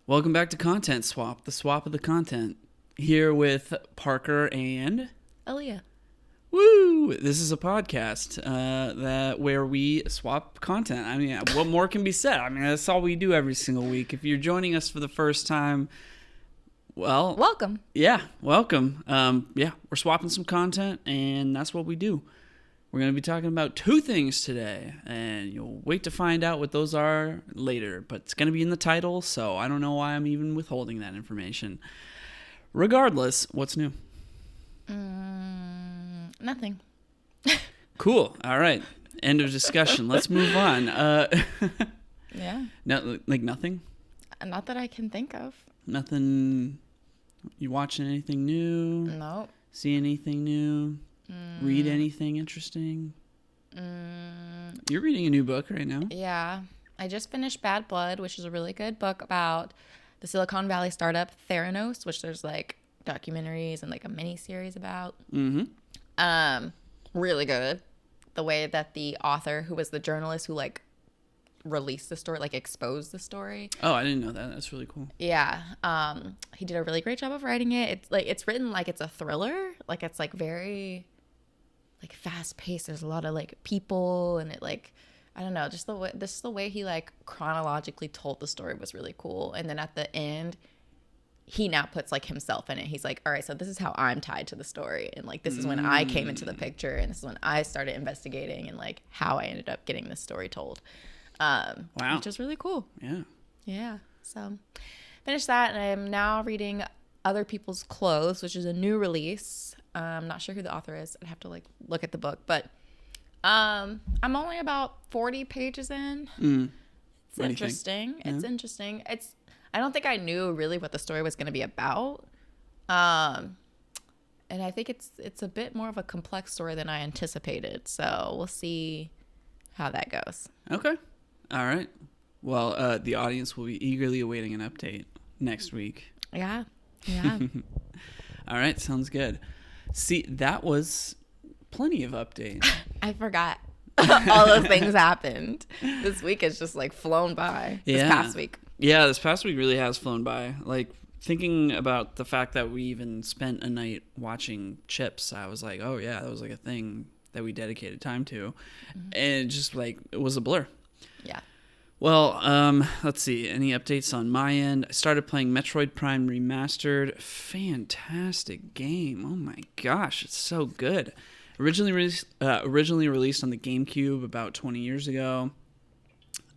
Welcome back to Content Swap, the swap of the content. Here with Parker and Aaliyah. Woo! This is a podcast where we swap content. I mean, what more can be said? I mean, that's all we do every single week. If you're joining us for the first time, well, Welcome. yeah, welcome. We're swapping some content, and that's what we do. We're going to be talking about two things today, and you'll wait to find out what those are later, but it's going to be in the title, so I don't know why I'm even withholding that information. Regardless, what's new? Nothing. Cool. All right. End of discussion. Let's move on. Yeah. No, like nothing? Not that I can think of. Nothing? You watching anything new? Nope. See anything new? Read anything interesting? You're reading a new book right now. Yeah. I just finished Bad Blood, which is a really good book about the Silicon Valley startup Theranos, which there's like documentaries and like a mini series about. Really good. The way that the author, who was the journalist who like released the story, like exposed the story. Oh, I didn't know that. That's really cool. Yeah. He did a really great job of writing it. It's written like it's a thriller. Like it's like very like fast paced. There's a lot of like people and it like I don't know, just the way he like chronologically told the story was really cool. And then at the end, he now puts like himself in it. He's like, all right, so this is how I'm tied to the story. And like, this is when I came into the picture and this is when I started investigating and like how I ended up getting this story told. Wow. Which is really cool. Yeah. Yeah. So finished that and I'm now reading Other People's Clothes, which is a new release. I'm not sure who the author is. I'd have to like look at the book, but I'm only about 40 pages in. It's interesting. It's interesting. I don't think I knew really what the story was going to be about. And I think it's a bit more of a complex story than I anticipated. So we'll see how that goes. Okay. All right. Well, the audience will be eagerly awaiting an update next week. Yeah. Yeah. All right. Sounds good. See, that was plenty of updates. I forgot. All those things happened. This week has just like flown by. This past week. Yeah, this past week really has flown by. Like, thinking about the fact that we even spent a night watching CHiPS, I was like, oh yeah, that was like a thing that we dedicated time to. And it just like, it was a blur. Yeah. Well, let's see. Any updates on my end? I started playing Metroid Prime Remastered. Fantastic game. Oh my gosh, it's so good. Originally released on the GameCube about 20 years ago.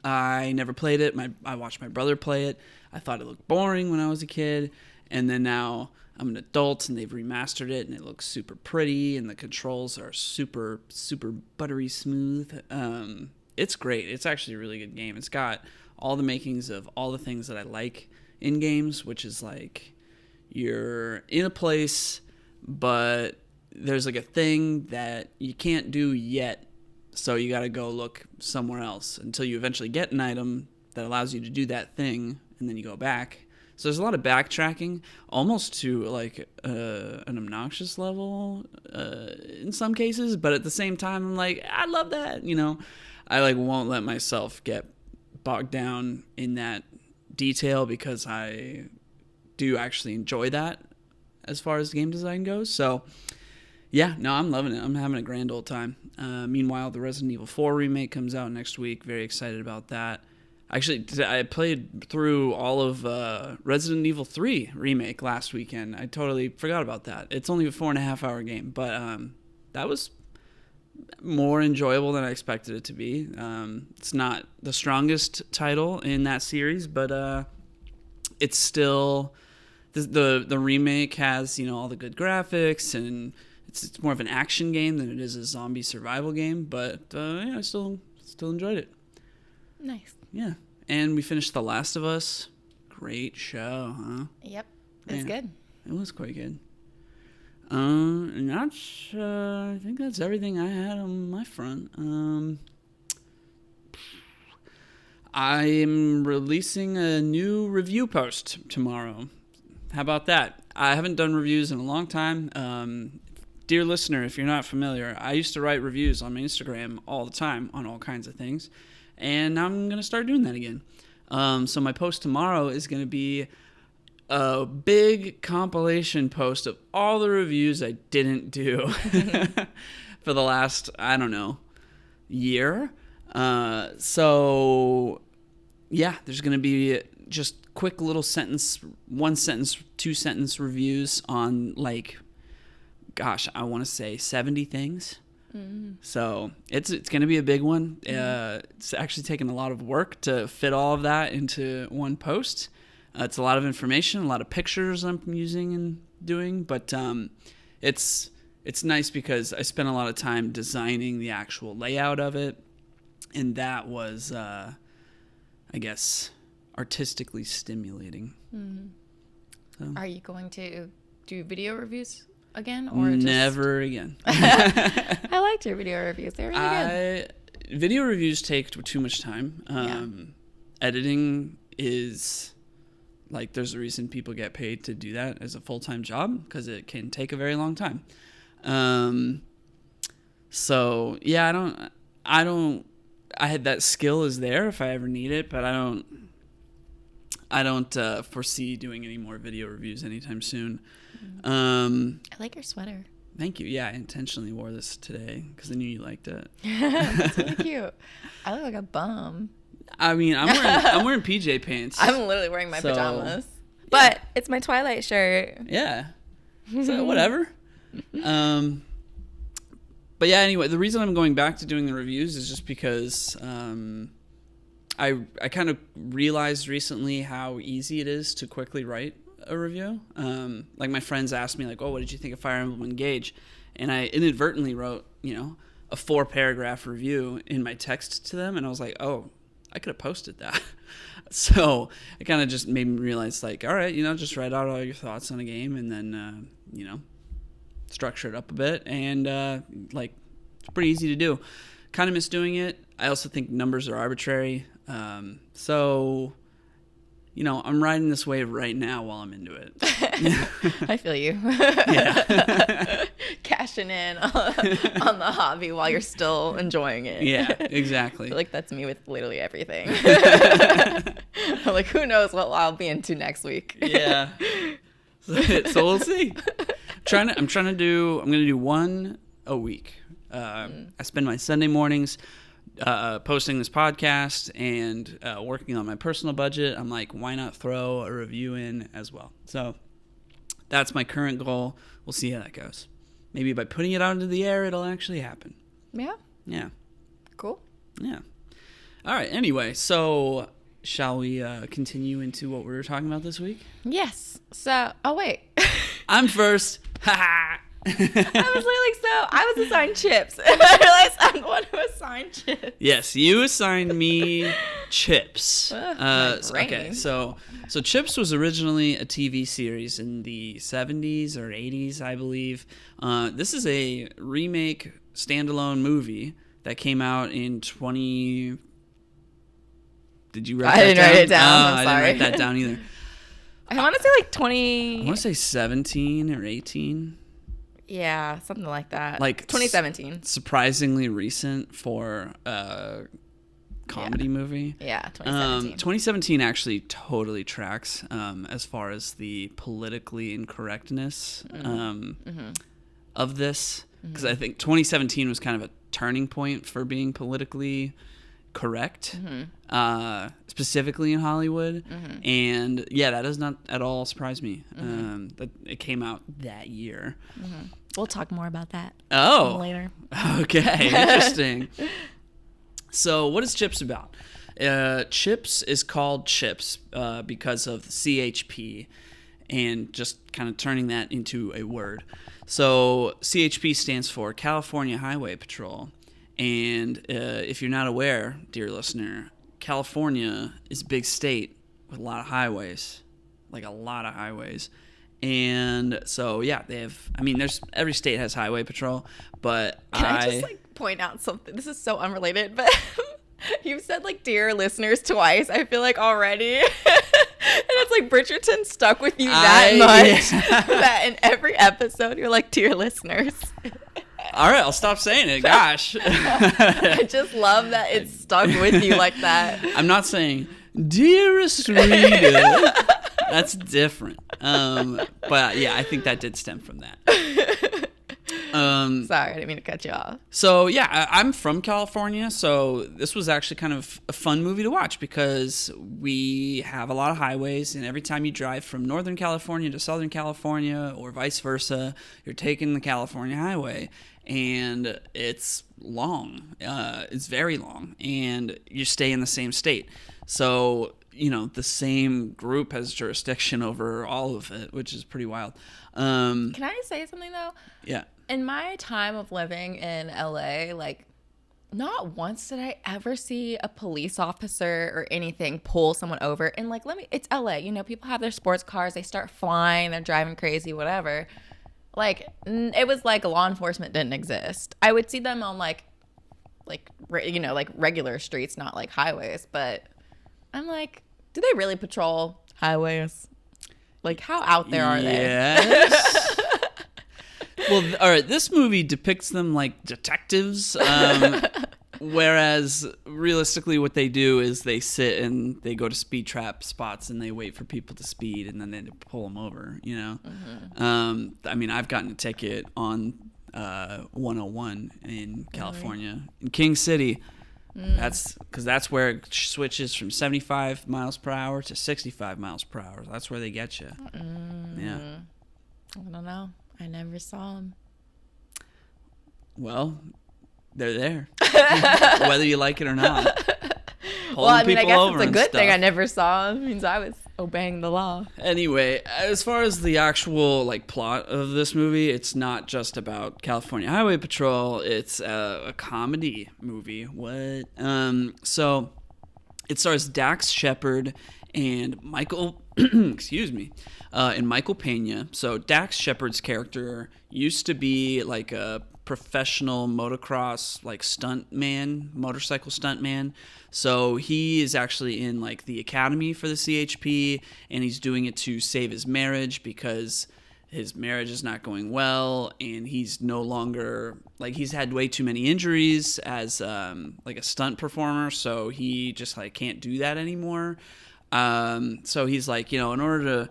I never played it. I watched my brother play it. I thought it looked boring when I was a kid. And then now I'm an adult and they've remastered it and it looks super pretty and the controls are super, super buttery smooth. It's great. It's actually a really good game. It's got all the makings of all the things that I like in games, which is like you're in a place, but there's like a thing that you can't do yet. So you got to go look somewhere else until you eventually get an item that allows you to do that thing, and then you go back. So there's a lot of backtracking, almost to like an obnoxious level in some cases. But at the same time, I'm like, I love that. You know, I like won't let myself get bogged down in that detail because I do actually enjoy that as far as game design goes. So yeah, no, I'm loving it. I'm having a grand old time. Meanwhile, the Resident Evil 4 remake comes out next week. Very excited about that. Actually, I played through all of Resident Evil 3 remake last weekend. I totally forgot about that. It's only a 4.5-hour game, but that was more enjoyable than I expected it to be. It's not the strongest title in that series, but it's still the remake has, you know, all the good graphics and it's more of an action game than it is a zombie survival game, but yeah, I still enjoyed it. Nice. Yeah. And we finished The Last of Us. Great show, huh? Yep. It's good. It was quite good. And that's, I think that's everything I had on my front. I'm releasing a new review post tomorrow. How about that? I haven't done reviews in a long time. Dear listener, if you're not familiar, I used to write reviews on my Instagram all the time on all kinds of things, and now I'm going to start doing that again. So my post tomorrow is going to be a big compilation post of all the reviews I didn't do for the last, I don't know, year. So yeah, there's going to be just quick little sentence, 1 sentence, 2 sentence reviews on like, gosh, I want to say 70 things. So it's going to be a big one. It's actually taken a lot of work to fit all of that into one post. It's a lot of information, a lot of pictures I'm using and doing, but it's nice because I spent a lot of time designing the actual layout of it, and that was, I guess, artistically stimulating. So. Are you going to do video reviews again, or never again? I liked your video reviews. They're really good. Video reviews take too much time. Editing is like, there's a reason people get paid to do that as a full-time job, because it can take a very long time. So yeah, I had that skill is there if I ever need it, but I don't foresee doing any more video reviews anytime soon. I like your sweater. Thank you. Yeah, I intentionally wore this today because I knew you liked it. That's really cute. I look like a bum. I mean, I'm wearing PJ pants. I'm literally wearing my pajamas. But it's my Twilight shirt. Yeah. So whatever. But yeah, anyway, the reason I'm going back to doing the reviews is just because I kind of realized recently how easy it is to quickly write a review. Like, my friends asked me, like, oh, what did you think of Fire Emblem Engage? And I inadvertently wrote, a 4-paragraph review in my text to them, and I was like, oh, I could have posted that. So it kind of just made me realize, like, all right, just write out all your thoughts on a game, and then, structure it up a bit, and, it's pretty easy to do. Kind of miss doing it. I also think numbers are arbitrary. So, I'm riding this wave right now while I'm into it. I feel you. Yeah. Cashing in on the hobby while you're still enjoying it. Yeah, exactly. I feel like that's me with literally everything. I'm like, who knows what I'll be into next week. Yeah. So we'll see. I'm going to do one a week. I spend my Sunday mornings posting this podcast and working on my personal budget. I'm like, why not throw a review in as well? So that's my current goal. We'll see how that goes. Maybe by putting it out into the air, it'll actually happen. Yeah. Yeah. Cool. Yeah. All right. Anyway, so shall we continue into what we were talking about this week? Yes. So, oh, wait. I'm first. Ha ha. I was assigned CHiPS, and I realized I'm the one who assigned CHiPS. Yes, you assigned me CHiPS. Okay, so CHiPS was originally a TV series in the 70s or 80s, I believe. This is a remake standalone movie that came out in 20. Did you write that down? I didn't write it down. I'm sorry. I didn't write that down either. I want to say like 20. I want to say 17 or 18. Yeah, something like that. Like 2017. Surprisingly recent for a comedy movie. Yeah, 2017. 2017 actually totally tracks as far as the politically incorrectness of this. Because I think 2017 was kind of a turning point for being politically correct, specifically in Hollywood. And yeah, that does not at all surprise me that it came out that year. We'll talk more about that later. Okay, interesting. So what is CHiPS about? CHiPS is called CHiPS because of CHP and just kind of turning that into a word. So CHP stands for California Highway Patrol. And if you're not aware, dear listener, California is a big state with a lot of highways, like a lot of highways. And so, yeah, every state has highway patrol, but Can I just point out something? This is so unrelated, but you've said dear listeners twice, I feel like already. And it's like Bridgerton stuck with you that much that in every episode you're like, dear listeners. All right, I'll stop saying it. Gosh. I just love that it's stuck with you like that. I'm not saying Dearest reader. That's different. But yeah, I think that did stem from that. Sorry, I didn't mean to cut you off. So yeah, I'm from California, so this was actually kind of a fun movie to watch because we have a lot of highways, and every time you drive from Northern California to Southern California or vice versa, you're taking the California highway, and it's long. It's very long, and you stay in the same state. So, the same group has jurisdiction over all of it, which is pretty wild. Can I say something, though? Yeah. In my time of living in LA, like, not once did I ever see a police officer or anything pull someone over. And, like, it's LA. People have their sports cars. They start flying. They're driving crazy, whatever. Like, it was like law enforcement didn't exist. I would see them on, like regular streets, not, like, highways. But I'm like, do they really patrol highways? Like, how out there are they? Yes. Well, all right, this movie depicts them like detectives, whereas realistically what they do is they sit and they go to speed trap spots and they wait for people to speed and then they pull them over, Mm-hmm. I mean, I've gotten a ticket on 101 in California, in King City. That's where it switches from 75 miles per hour to 65 miles per hour. That's where they get you. Yeah. I don't know. I never saw them. Well, they're there. Whether you like it or not. Well, I mean, I guess it's a good thing I never saw them. It means I was obeying the law. Anyway, as far as the actual plot of this movie, it's not just about California Highway Patrol. It's a comedy movie. What? So it stars Dax Shepard and Michael excuse me, and Michael Pena. So Dax Shepard's character used to be like a professional motocross motorcycle stuntman. So he is actually in like the academy for the CHP, and he's doing it to save his marriage because his marriage is not going well, and he's no longer he's had way too many injuries as like a stunt performer, so he just can't do that anymore. So he's like, in order to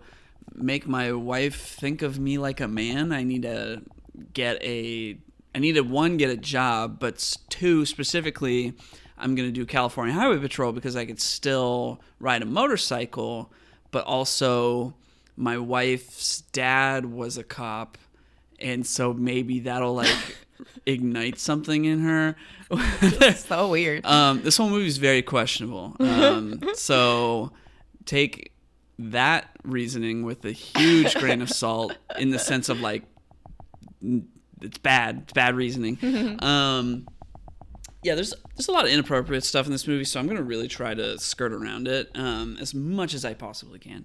make my wife think of me like a man, I need to get a job, but two, specifically, I'm going to do California Highway Patrol because I could still ride a motorcycle, but also my wife's dad was a cop, and so maybe that'll ignite something in her. So weird. This whole movie is very questionable. So take that reasoning with a huge grain of salt in the sense of it's bad reasoning. Yeah, there's a lot of inappropriate stuff in this movie, so I'm going to really try to skirt around it as much as I possibly can.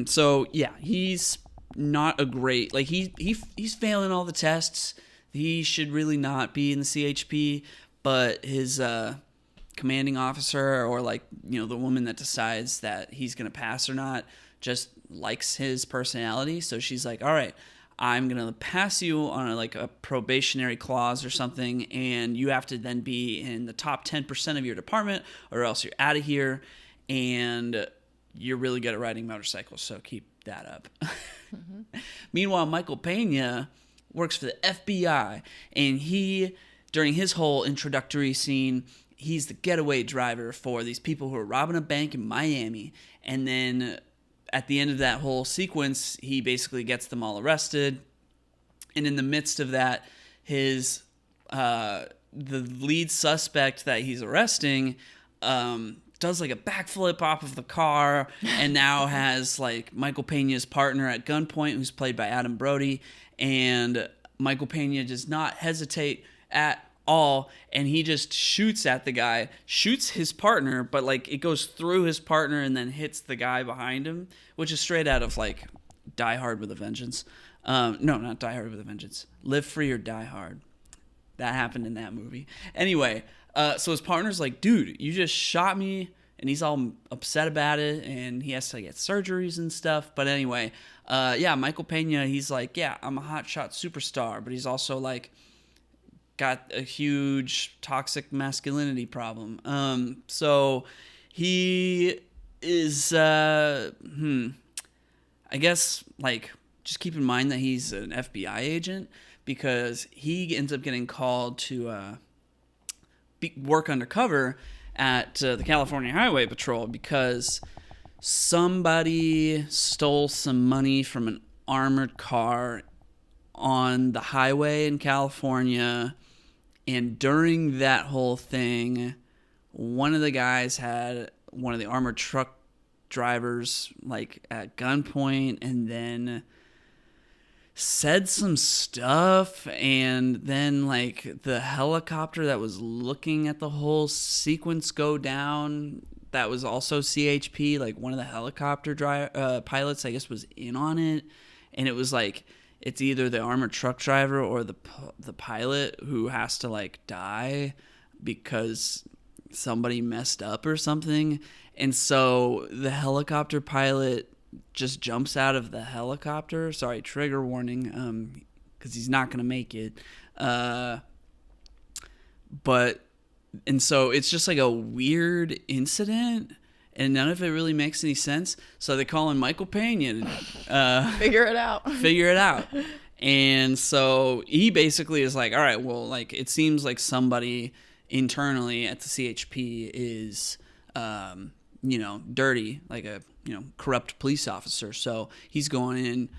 So yeah, he's not a great, he's failing all the tests. He should really not be in the CHP, but his commanding officer, or the woman that decides that he's going to pass or not, just likes his personality. So she's like, all right, I'm going to pass you on a probationary clause or something, and you have to then be in the top 10% of your department or else you're out of here, and you're really good at riding motorcycles, so keep that up. Mm-hmm. Meanwhile, Michael Pena works for the FBI, and he, during his whole introductory scene, he's the getaway driver for these people who are robbing a bank in Miami, and then at the end of that whole sequence, he basically gets them all arrested. And in the midst of that, his the lead suspect that he's arresting does a backflip off of the car, and now has Michael Pena's partner at gunpoint, who's played by Adam Brody. And Michael Pena does not hesitate at all, and he just shoots at the guy, shoots his partner, but it goes through his partner and then hits the guy behind him, which is straight out of Die Hard with a Vengeance. No, not Die Hard with a Vengeance. Live Free or Die Hard. That happened in that movie. Anyway, so his partner's like, dude, you just shot me, and he's all upset about it, and he has to get surgeries and stuff. But anyway, yeah, Michael Pena, he's like, yeah, I'm a hotshot superstar, but he's also got a huge toxic masculinity problem. So He is, I guess, like, just keep in mind that he's an FBI agent because he ends up getting called to work undercover at the California Highway Patrol because somebody stole some money from an armored car on the highway in California. And during that whole thing, one of the guys had one of the armored truck drivers like at gunpoint and then said some stuff, and then like the helicopter that was looking at the whole sequence go down, that was also CHP, like one of the helicopter pilots I guess was in on it, and it was like it's either the armored truck driver or the pilot who has to like die because somebody messed up or something. And so the helicopter pilot just jumps out of the helicopter. Sorry, trigger warning, because he's not going to make it. And so it's just like a weird incident, and none of it really makes any sense. So they call in Michael Pena to Figure it out. figure it out. And so he basically is like, all right, well, like it seems like somebody internally at the CHP is, dirty, like a, corrupt police officer. So he's going in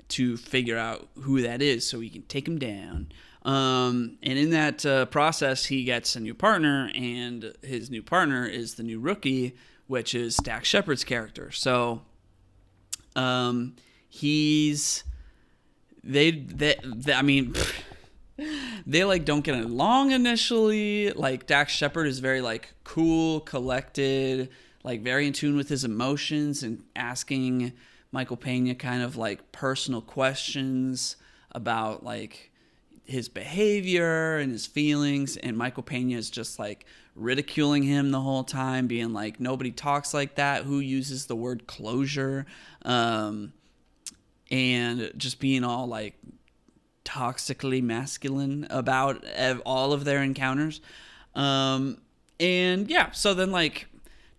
to figure out who that is so he can take him down. And in that process, he gets a new partner, and his new partner is the new rookie, which is Dax Shepard's character. So they like don't get along initially. Like Dax Shepard is very like cool, collected, like very in tune with his emotions and asking Michael Pena kind of like personal questions about like his behavior and his feelings, and Michael Pena is just like ridiculing him the whole time, being like, nobody talks like that, who uses the word closure, and just being all like toxically masculine about all of their encounters. So then like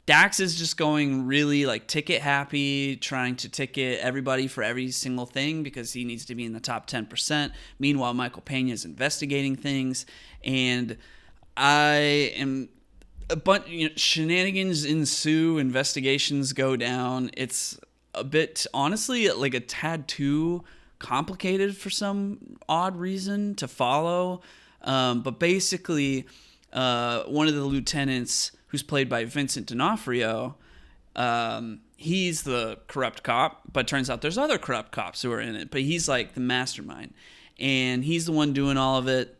Dax is just going really like ticket happy, trying to ticket everybody for every single thing because he needs to be in the top 10%. Meanwhile, Michael Pena is investigating things, and shenanigans ensue, investigations go down. It's a bit, honestly, like a tad too complicated for some odd reason to follow. But basically, one of the lieutenants, who's played by Vincent D'Onofrio, he's the corrupt cop, but turns out there's other corrupt cops who are in it, but he's like the mastermind, and he's the one doing all of it.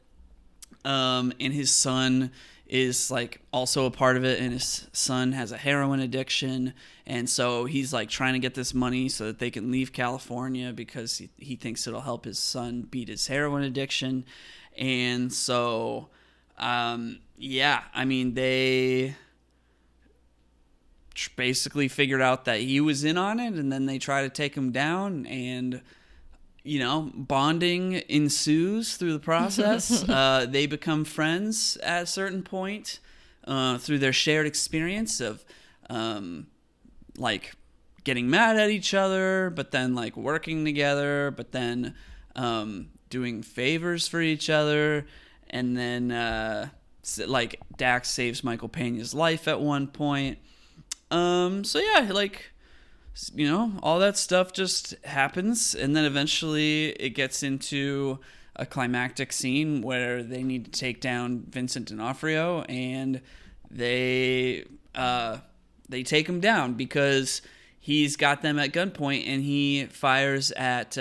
And his son is like also a part of it, and his son has a heroin addiction, and so he's like trying to get this money so that they can leave California because he thinks it'll help his son beat his heroin addiction. And so they basically figured out that he was in on it, and then they try to take him down, and bonding ensues through the process. They become friends at a certain point through their shared experience of like getting mad at each other, but then like working together, but then doing favors for each other, and then like Dax saves Michael Pena's life at one point. All that stuff just happens, and then eventually it gets into a climactic scene where they need to take down Vincent D'Onofrio, and they take him down because he's got them at gunpoint, and he fires at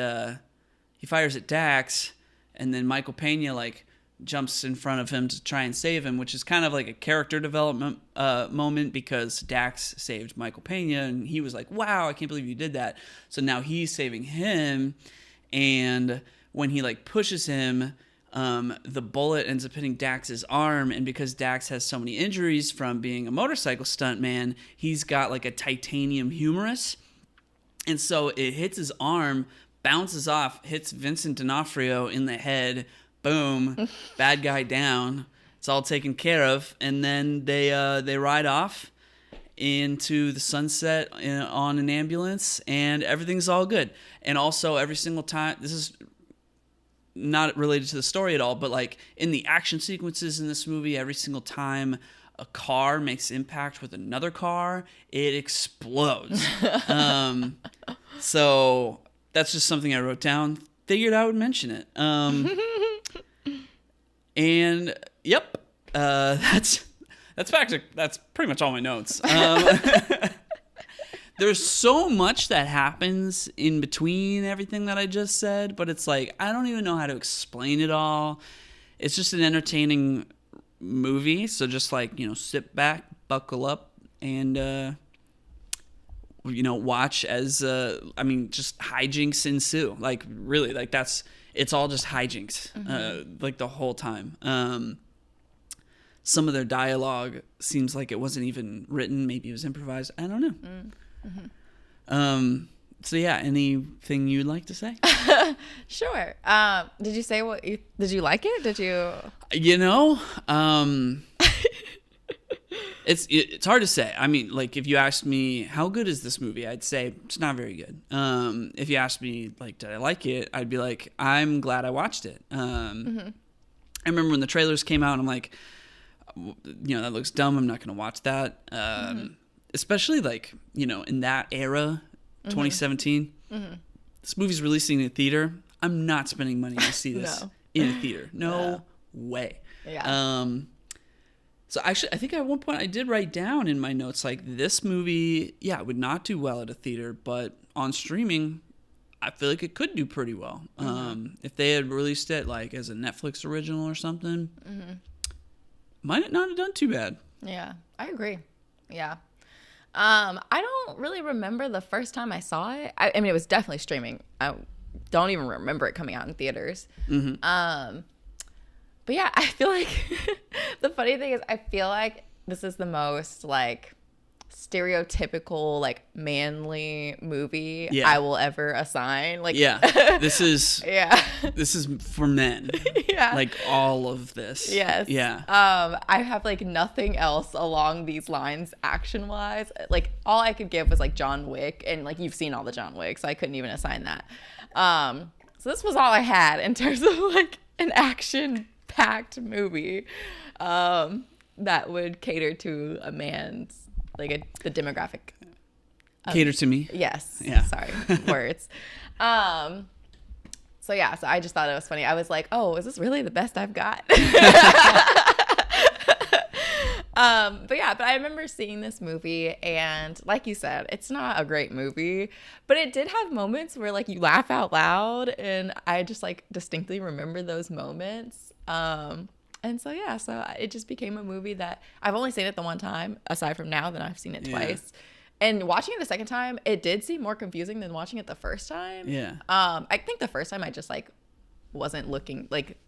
Dax, and then Michael Pena like jumps in front of him to try and save him, which is kind of like a character development moment because Dax saved Michael Pena, and he was like, wow, I can't believe you did that. So now he's saving him, and when he like pushes him, the bullet ends up hitting Dax's arm, and because Dax has so many injuries from being a motorcycle stuntman, he's got like a titanium humerus, and so it hits his arm, bounces off, hits Vincent D'Onofrio in the head. Boom, bad guy down. It's all taken care of, and then they ride off, into the sunset on an ambulance, and everything's all good. And also, every single time, this is not related to the story at all, but like in the action sequences in this movie, every single time a car makes impact with another car, it explodes. So that's just something I wrote down. Figured I would mention it. And yep, that's pretty much all my notes. There's so much that happens in between everything that I just said, but it's like I don't even know how to explain it all. It's just an entertaining movie, so just like, sit back, buckle up, and watch as just hijinks ensue. Like really, like it's all just hijinks, like the whole time. Some of their dialogue seems like it wasn't even written. Maybe it was improvised. I don't know. So yeah, anything you'd like to say? Sure. Did you say did you like it? Did you? It's hard to say. I mean, like if you asked me how good is this movie, I'd say it's not very good. If you asked me like did I like it, I'd be like I'm glad I watched it. I remember when the trailers came out, and I'm like, that looks dumb. I'm not going to watch that. Especially like, in that era, 2017, this movie's releasing in a theater. I'm not spending money to see this in a theater. No way. Yeah. So actually, I think at one point I did write down in my notes, like this movie, would not do well at a theater, but on streaming, I feel like it could do pretty well. If they had released it like as a Netflix original or something, might not have done too bad. Yeah, I agree. Yeah. I don't really remember the first time I saw it. I mean, it was definitely streaming. I don't even remember it coming out in theaters. But yeah, I feel like the funny thing is I feel like this is the most like stereotypical like manly movie I will ever assign. Like this is this is for men. Like all of this. Yes. Yeah. I have like nothing else along these lines action wise. Like all I could give was like John Wick, and like you've seen all the John Wick, so I couldn't even assign that. So this was all I had in terms of like an action packed movie that would cater to a man's like the demographic. Cater to me. Yes. Yeah. Sorry. Words. So I just thought it was funny. I was like, oh, is this really the best I've got? But I remember seeing this movie, and like you said, it's not a great movie, but it did have moments where like you laugh out loud, and I just like distinctly remember those moments. And so it just became a movie that I've only seen it the one time, aside from now that I've seen it twice. And watching it the second time, it did seem more confusing than watching it the first time. Yeah. I think the first time I just like wasn't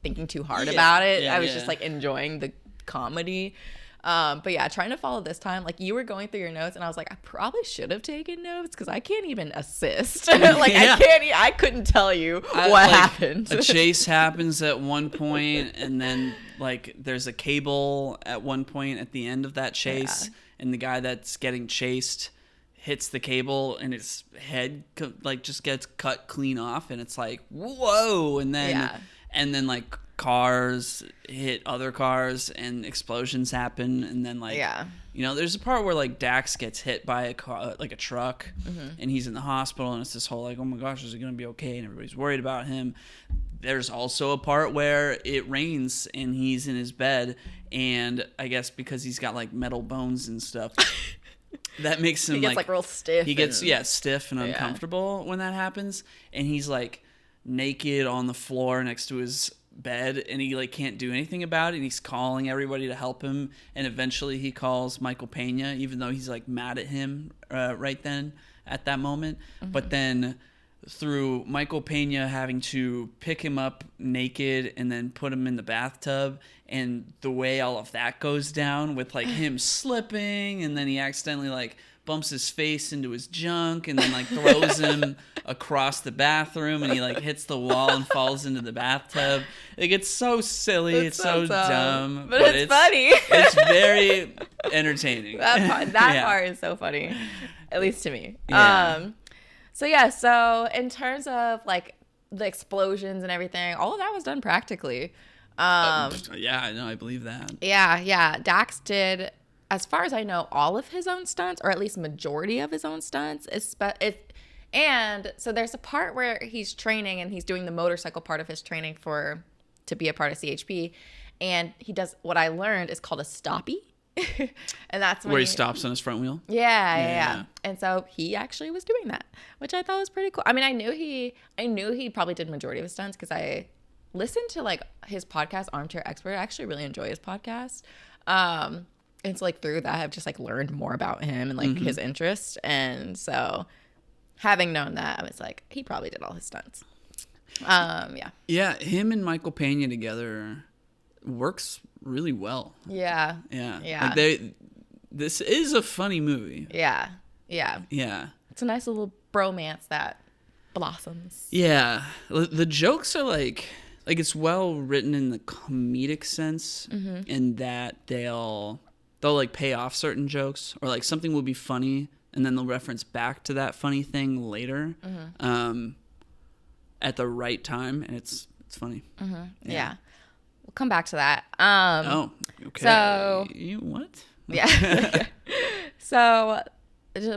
thinking too hard about it. I was just like enjoying the comedy. But trying to follow this time, like you were going through your notes, and I was like, I probably should have taken notes because I can't even assist. I couldn't tell you what happened. A chase happens at one point, and then like there's a cable at one point at the end of that chase, and the guy that's getting chased hits the cable, and its head like just gets cut clean off, and it's like whoa, and then like cars hit other cars and explosions happen, and then like there's a part where like Dax gets hit by a car, like a truck, and he's in the hospital, and it's this whole like, oh my gosh, is he gonna be okay, and everybody's worried about him. There's also a part where it rains and he's in his bed, and I guess because he's got like metal bones and stuff, that makes him he gets like real stiff. He gets stiff and uncomfortable when that happens, and he's like naked on the floor next to his bed, and he like can't do anything about it, and he's calling everybody to help him, and eventually he calls Michael Pena, even though he's like mad at him right then at that moment. But then through Michael Pena having to pick him up naked and then put him in the bathtub, and the way all of that goes down with like him slipping, and then he accidentally like bumps his face into his junk and then like throws him across the bathroom and he like hits the wall and falls into the bathtub. Like it's so silly, it's so dumb, but it's funny. It's very entertaining. That part is so funny, at least to me. Yeah. So in terms of like the explosions and everything, all of that was done practically. Yeah, no, I believe that. Yeah. Dax did, as far as I know, all of his own stunts, or at least majority of his own stunts. And so there's a part where he's training and he's doing the motorcycle part of his training to be a part of CHP, and he does what I learned is called a stoppie. And that's where he stops on his front wheel. Yeah. And so he actually was doing that, which I thought was pretty cool. I mean, I knew he probably did majority of his stunts because I listened to like his podcast, Armchair Expert. I actually really enjoy his podcast. And so like through that, I've just like learned more about him and like his interest. And so having known that, I was like, he probably did all his stunts. Yeah, him and Michael Pena together works really well. Yeah. Like this is a funny movie. Yeah. It's a nice little bromance that blossoms. Yeah, the jokes are like it's well written in the comedic sense, in that they'll like pay off certain jokes, or like something will be funny and then they'll reference back to that funny thing later, at the right time, and it's funny. Yeah. We'll come back to that. Okay. So what? Yeah. So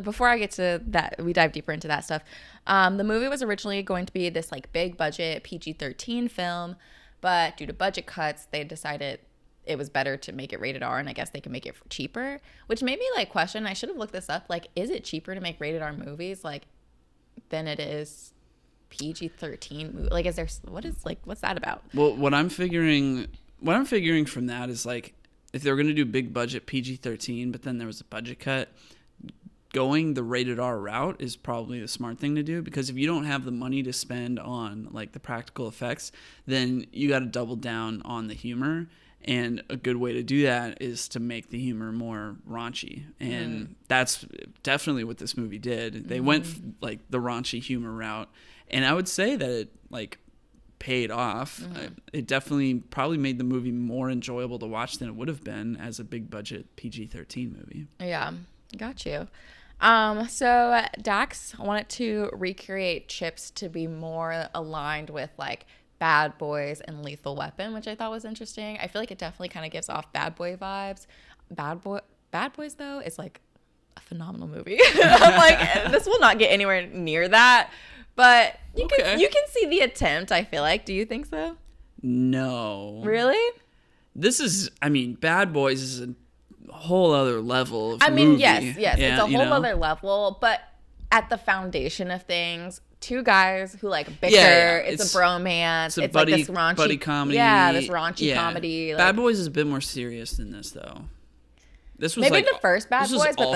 before I get to that, we dive deeper into that stuff. The movie was originally going to be this like big budget PG-13 film, but due to budget cuts, they decided it was better to make it rated R, and I guess they can make it cheaper, which made me like question, I should have looked this up, like, is it cheaper to make rated R movies like than it is PG-13 movie? Like, what's that about? Well, what I'm figuring from that is like, if they were going to do big budget PG-13, but then there was a budget cut, going the rated R route is probably the smart thing to do, because if you don't have the money to spend on like the practical effects, then you got to double down on the humor. And a good way to do that is to make the humor more raunchy. And that's definitely what this movie did. They went like the raunchy humor route. And I would say that it like paid off. It definitely probably made the movie more enjoyable to watch than it would have been as a big budget PG-13 movie. Yeah, got you. So Dax wanted to recreate CHiPS to be more aligned with like Bad Boys and Lethal Weapon, which I thought was interesting. I feel like it definitely kind of gives off Bad Boy vibes. Bad Boys though is like a phenomenal movie. I'm like, this will not get anywhere near that, but you can see the attempt. I feel like. Do you think so? No. Really? Bad Boys is a whole other level of movie. Yes, yeah, it's a whole other level, but at the foundation of things, two guys who like bicker. Yeah. It's a bromance. It's buddy, like this raunchy buddy comedy. Yeah, this raunchy comedy. Like, Bad Boys is a bit more serious than this, though. This was maybe like, the first Bad Boys, but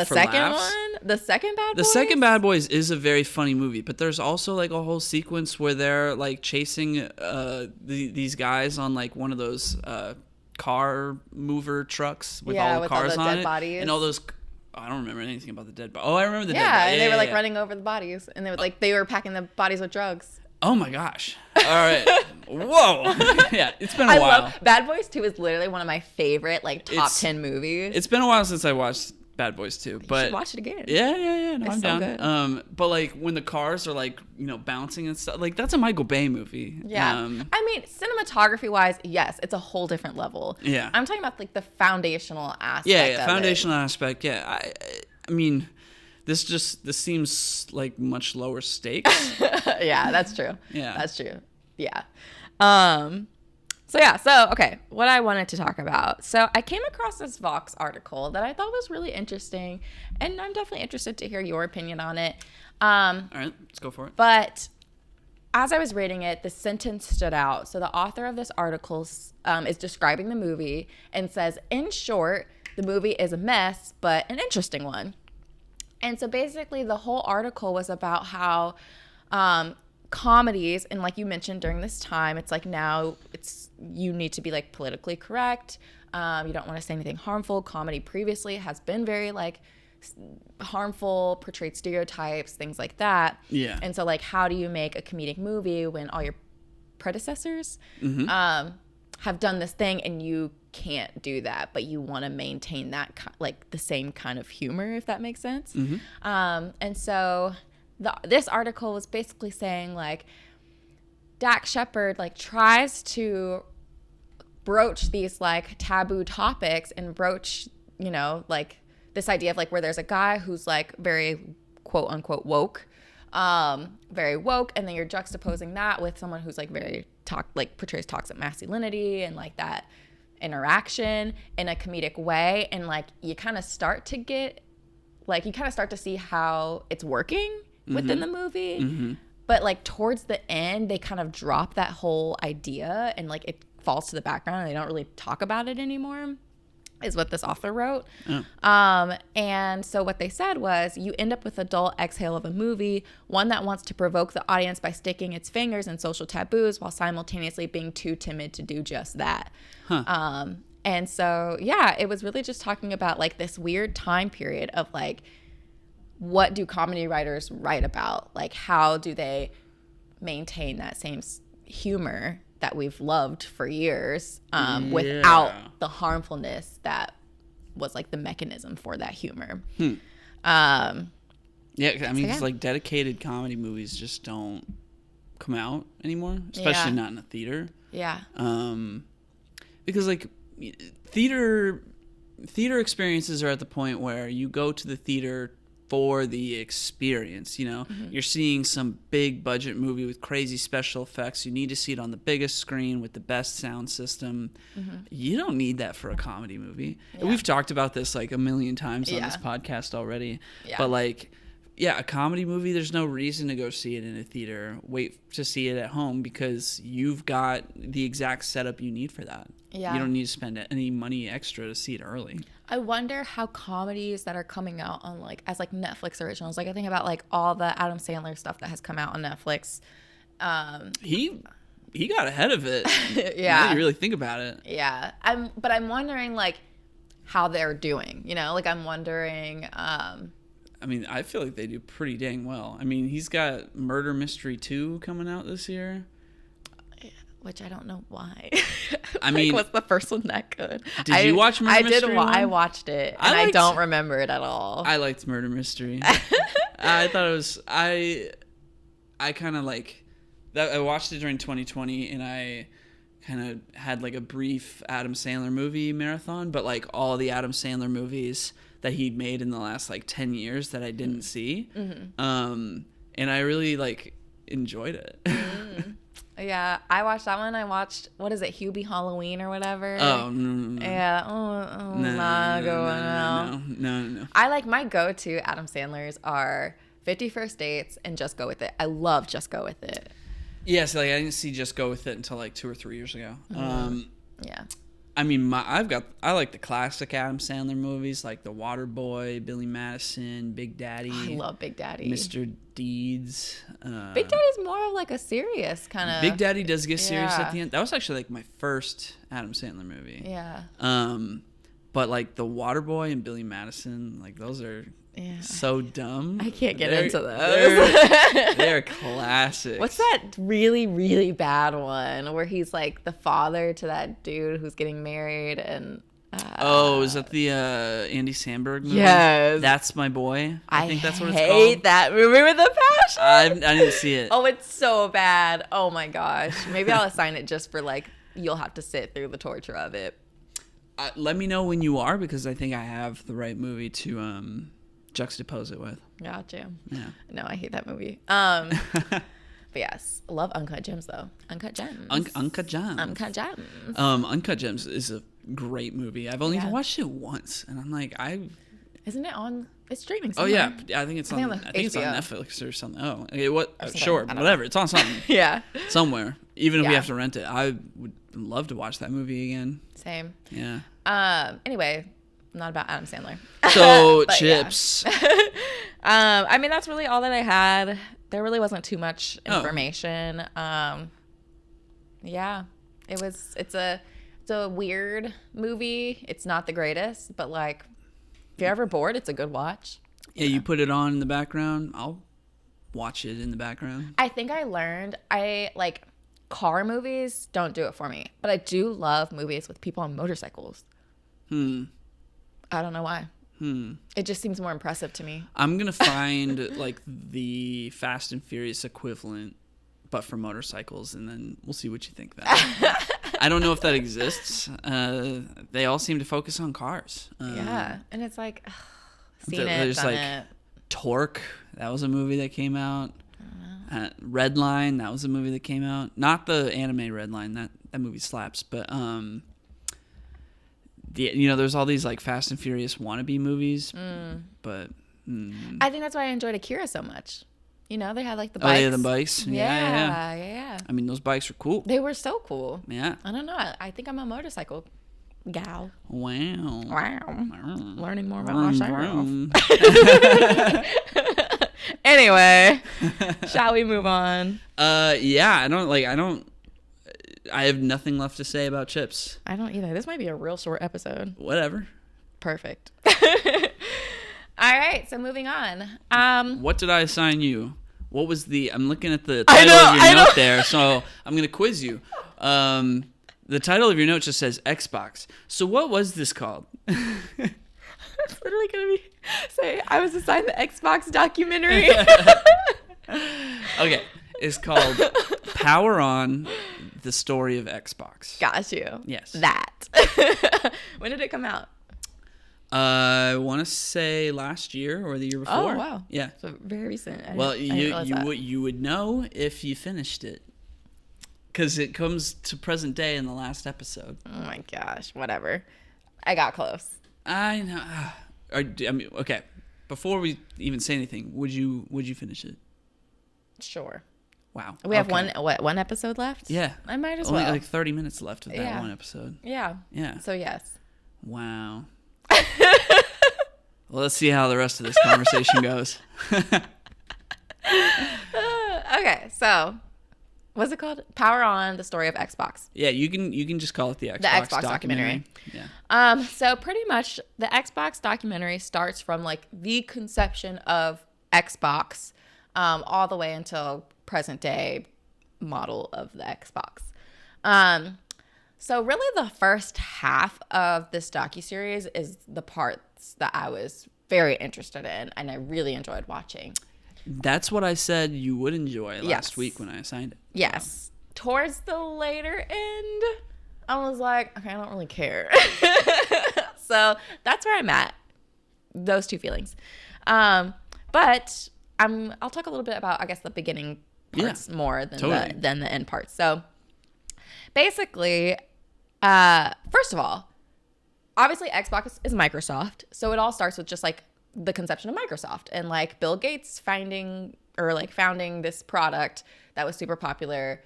the second Bad Boys is a very funny movie. But there's also like a whole sequence where they're like chasing these guys on like one of those car mover trucks with all the cars on it, bodies. And all those. I don't remember anything about the dead body. Oh, I remember the dead body. Yeah, and they were like running over the bodies, and they were packing the bodies with drugs. Oh my gosh! All right, whoa, yeah, it's been a while. Bad Boys 2 is literally one of my favorite like top 10 movies. It's been a while since I watched Bad Boys 2, but you should watch it again. Yeah, no, I'm down. Good. But like when the cars are like bouncing and stuff, like that's a Michael Bay movie. Yeah, cinematography wise, yes, it's a whole different level. Yeah, I'm talking about like the foundational aspect. Yeah, foundational aspect. Yeah, I mean, this seems like much lower stakes. Yeah, that's true. Yeah, that's true. Yeah. Okay, what I wanted to talk about. So I came across this Vox article that I thought was really interesting, and I'm definitely interested to hear your opinion on it. All right, let's go for it. But as I was reading it, the sentence stood out. So the author of this article is describing the movie and says, in short, the movie is a mess, but an interesting one. And so basically the whole article was about how comedies, and like you mentioned during this time, it's like now you need to be like politically correct. You don't want to say anything harmful. Comedy previously has been very like harmful, portrayed stereotypes, things like that. Yeah. And so like, how do you make a comedic movie when all your predecessors have done this thing and you can't do that, but you want to maintain that like the same kind of humor, if that makes sense. And so this article was basically saying like Dax Shepard like tries to broach these like taboo topics and broach, you know, like this idea of like where there's a guy who's like very quote unquote woke, very woke, and then you're juxtaposing that with someone who's like very portrays toxic masculinity and like that interaction in a comedic way, and like you kind of start to get like you kind of start to see how it's working within the movie, but like towards the end they kind of drop that whole idea and like it falls to the background and they don't really talk about it anymore, is what this author wrote. And so what they said was you end up with a dull exhale of a movie, one that wants to provoke the audience by sticking its fingers in social taboos while simultaneously being too timid to do just that. And so, yeah, it was really just talking about like this weird time period of like, what do comedy writers write about? Like, how do they maintain that same humor that we've loved for years without the harmfulness that was like the mechanism for that humor. I mean, it's like dedicated comedy movies just don't come out anymore, especially not in a theater. Because like theater experiences are at the point where you go to the theater for the experience, you know. You're seeing some big budget movie with crazy special effects. You need to see it on the biggest screen with the best sound system. You don't need that for a comedy movie. We've talked about this like a million times on this podcast already. But like, a comedy movie, there's no reason to go see it in a theater. Wait to see it at home because you've got the exact setup you need for that. You don't need to spend any money extra to see it early. I wonder how comedies that are coming out on like as like Netflix originals, like I think about like all the Adam Sandler stuff that has come out on Netflix. He got ahead of it. Now you really think about it. But I'm wondering like how they're doing, you know, like I'm wondering I mean, I feel like they do pretty dang well. I mean, he's got Murder Mystery 2 coming out this year. Which I don't know why. I mean, was the first one that good? Did you watch Murder Mystery? I watched it, and I don't remember it at all. I liked Murder Mystery. I thought it was. I kind of like that. I watched it during 2020, and I kind of had like a brief Adam Sandler movie marathon, but like all the Adam Sandler movies that he'd made in the last like 10 years that I didn't see, and I really like enjoyed it. Yeah, I watched that one. I watched, what is it, Hubie Halloween or whatever? Oh, no. Yeah. No. I like, my go-to Adam Sandlers are 50 First Dates and Just Go With It. I love Just Go With It. Yeah, so like I didn't see Just Go With It until like 2 or 3 years ago. Yeah. I mean, I like the classic Adam Sandler movies, like The Waterboy, Billy Madison, Big Daddy. I love Big Daddy. Mr. Deeds. Big Daddy's more of like a serious kind of. Big Daddy does get serious at the end. That was actually like my first Adam Sandler movie. Yeah. But like The Waterboy and Billy Madison, like those are so dumb. I can't get into those. They're classics. What's that really, really bad one where he's like the father to that dude who's getting married and... is that the Andy Samberg movie? Yes. That's My Boy. I think that's what it's called. I hate that movie with a passion. I didn't see it. Oh, it's so bad. Oh my gosh. Maybe I'll assign it just for like, you'll have to sit through the torture of it. Let me know when you are, because I think I have the right movie to juxtapose it with. Gotcha. Yeah. No, I hate that movie. But yes, love Uncut Gems though. Uncut Gems. Uncut Gems. Uncut Gems. Uncut Gems is a great movie. I've only watched it once, and I'm like, Isn't it on? It's streaming somewhere. Oh yeah, I think it's on. I think it's on Netflix or something. Oh, okay, Sure, whatever. It's on something. Yeah. Somewhere, even if we have to rent it. I would love to watch that movie again. Same. Yeah. Anyway, not about Adam Sandler. So CHiPS. I mean, that's really all that I had. There really wasn't too much information. Yeah, it's a weird movie. It's not the greatest, but like, If you're ever bored, it's a good watch. Yeah, you put it on in the background. I'll watch it in the background. I think I learned car movies don't do it for me, but I do love movies with people on motorcycles. I don't know why. It just seems more impressive to me. I'm gonna find like the Fast and Furious equivalent, but for motorcycles, and then we'll see what you think. That I don't know if that exists. They all seem to focus on cars. Yeah, and it's like seen it, there's done like it. Torque. That was a movie that came out. Red Line. That was a movie that came out. Not the anime Red Line. That movie slaps. But there's all these like Fast and Furious wannabe movies. But I think that's why I enjoyed Akira so much. You know, they had like the Oh, bikes. they had the bikes. Yeah. I mean, those bikes are cool. They were so cool. Yeah. I don't know. I think I'm a motorcycle gal. Wow. Learning more about myself. Anyway, shall we move on? Yeah. I have nothing left to say about CHiPS. I don't either. This might be a real short episode. Whatever. Perfect. All right, so moving on. What did I assign you? What was I'm looking at the title of your note there, so I'm going to quiz you. The title of your note just says Xbox. So what was this called? It's literally going to say I was assigned the Xbox documentary. Okay, it's called Power On, the Story of Xbox. Got you. Yes. That. When did it come out? I want to say last year or the year before. Oh, wow. Yeah. So very recent. You would know if you finished it. Because it comes to present day in the last episode. Oh my gosh. Whatever. I got close. I know. Okay. Before we even say anything, would you finish it? Sure. Wow. We have one episode left? Yeah. I might as Only well. like 30 minutes left of that one episode. Yeah. Yeah. So yes. Wow. Well, let's see how the rest of this conversation goes. Okay, so what's it called? Power On, the Story of Xbox. Yeah, you can just call it the Xbox documentary. Yeah. So pretty much the Xbox documentary starts from like the conception of Xbox all the way until present day model of the Xbox. So really the first half of this docuseries is the parts that I was very interested in and I really enjoyed watching. That's what I said you would enjoy last week when I assigned it. Yes. Towards the later end, I was like, okay, I don't really care. So that's where I'm at. Those two feelings. But I'll talk a little bit about, I guess, the beginning parts more than than the end parts. So basically, first of all, obviously Xbox is Microsoft. So it all starts with just like the conception of Microsoft and like Bill Gates founding this product that was super popular.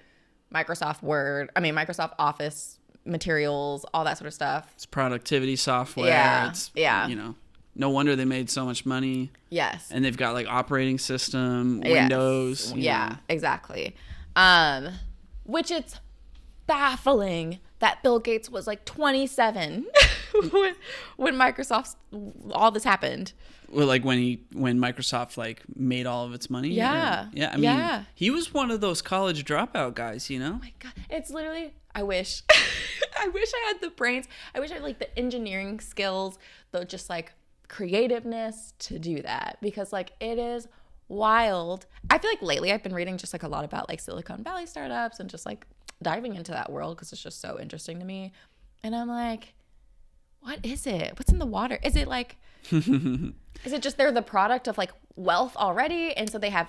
Microsoft Office materials, all that sort of stuff. It's productivity software. Yeah. You know, no wonder they made so much money. Yes. And they've got like operating system, Windows. Yeah, exactly. Which it's baffling that Bill Gates was like 27 when Microsoft's all this happened. Well, like when Microsoft like made all of its money. Yeah. I mean, he was one of those college dropout guys, you know? Oh my God. It's literally, I wish I had the brains. I wish I had like the engineering skills, the just like creativeness to do that because like it is wild. I feel like lately I've been reading just like a lot about like Silicon Valley startups and just like diving into that world because it's just so interesting to me. And I'm like, what is it? What's in the water? Is it like, is it just they're the product of like wealth already? And so they have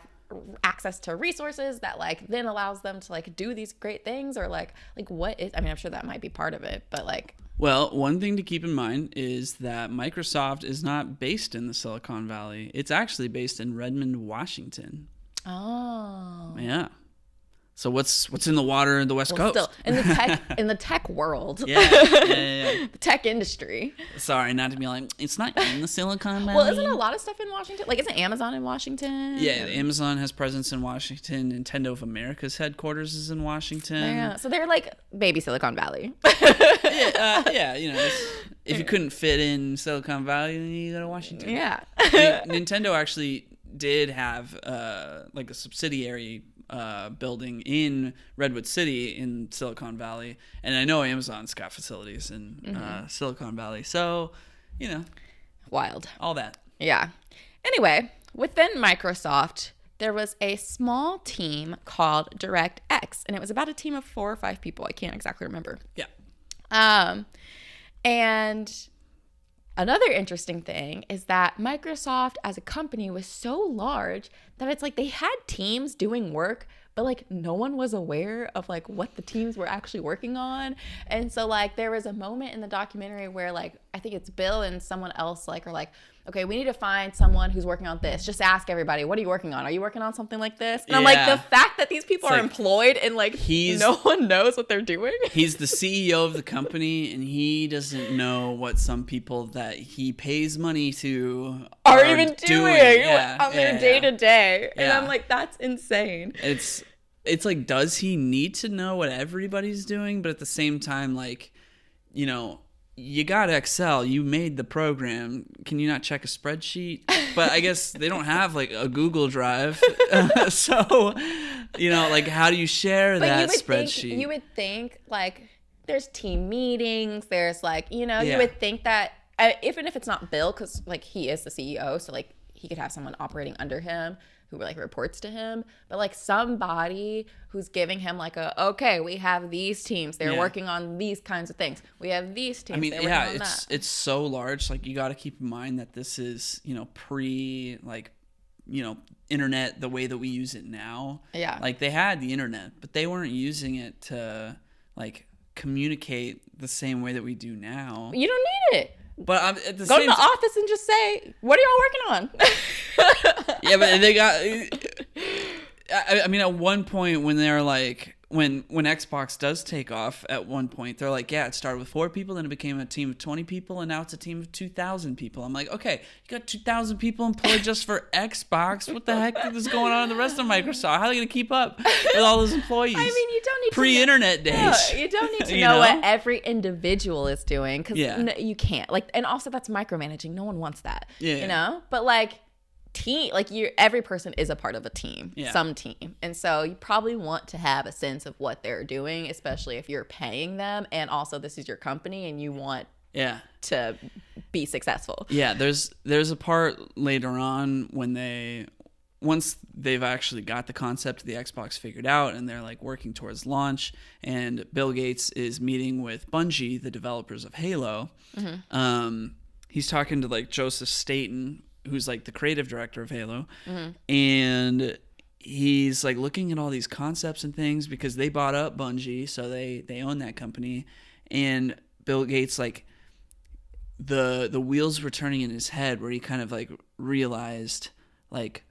access to resources that like then allows them to like do these great things or like what is, I mean, I'm sure that might be part of it, but like. Well, one thing to keep in mind is that Microsoft is not based in the Silicon Valley. It's actually based in Redmond, Washington. Oh. Yeah. So what's in the water in the West Coast? Still in the tech world. Yeah. The tech industry. Sorry, not to be like, it's not in the Silicon Valley. Well, isn't a lot of stuff in Washington? Like, isn't Amazon in Washington? Yeah, Amazon has presence in Washington. Nintendo of America's headquarters is in Washington. Yeah, so they're like baby Silicon Valley. Yeah, if you couldn't fit in Silicon Valley, then you go to Washington. Yeah. Nintendo actually did have like a subsidiary building in Redwood City in Silicon Valley, and I know Amazon's got facilities in Silicon Valley. So, Wild. All that. Yeah. Anyway, within Microsoft, there was a small team called DirectX, and it was about a team of 4 or 5 people. I can't exactly remember. Yeah. And another interesting thing is that Microsoft as a company was so large that it's like they had teams doing work, but like no one was aware of like what the teams were actually working on. And so like there was a moment in the documentary where like I think it's Bill and someone else like are like, okay, we need to find someone who's working on this. Just ask everybody, what are you working on? Are you working on something like this? And I'm like, the fact that these people are employed and like no one knows what they're doing. He's the CEO of the company and he doesn't know what some people that he pays money to are even doing on their day to day. And I'm like, that's insane. It's like, does he need to know what everybody's doing? But at the same time, like, you got Excel, you made the program. Can you not check a spreadsheet? But I guess they don't have like a Google Drive. So, like how do you share that spreadsheet? You would think like there's team meetings. There's like, you would think that even if it's not Bill, because like he is the CEO. So like he could have someone operating under him who like reports to him, but like somebody who's giving him like okay, we have these teams, they're working on these kinds of things. We have these teams. I mean, it's so large. Like you got to keep in mind that this is pre like internet the way that we use it now. Yeah, like they had the internet, but they weren't using it to like communicate the same way that we do now. You don't need it. But at the go to the office and just say, "What are y'all working on?" Yeah, but they got. I mean, at one point when they're like, when Xbox does take off, at one point they're like, yeah, it started with 4 people, then it became a team of 20 people, and now it's a team of 2,000 people. I'm like, okay, you got 2,000 people employed just for Xbox. What the heck is going on in the rest of Microsoft? How are they going to keep up with all those employees? I mean, you don't need pre-internet days. No, you don't need to know what every individual is doing because you can't. Like, and also that's micromanaging. No one wants that. Yeah. But like. Every person is a part of a team, some team, and so you probably want to have a sense of what they're doing, especially if you're paying them, and also this is your company and you want to be successful. There's a part later on when once they've actually got the concept of the Xbox figured out and they're like working towards launch, and Bill Gates is meeting with Bungie, the developers of Halo. He's talking to like Joseph Staten, who's like the creative director of Halo, and he's like looking at all these concepts and things because they bought up Bungie, so they own that company. And Bill Gates, like the wheels were turning in his head where he kind of like realized like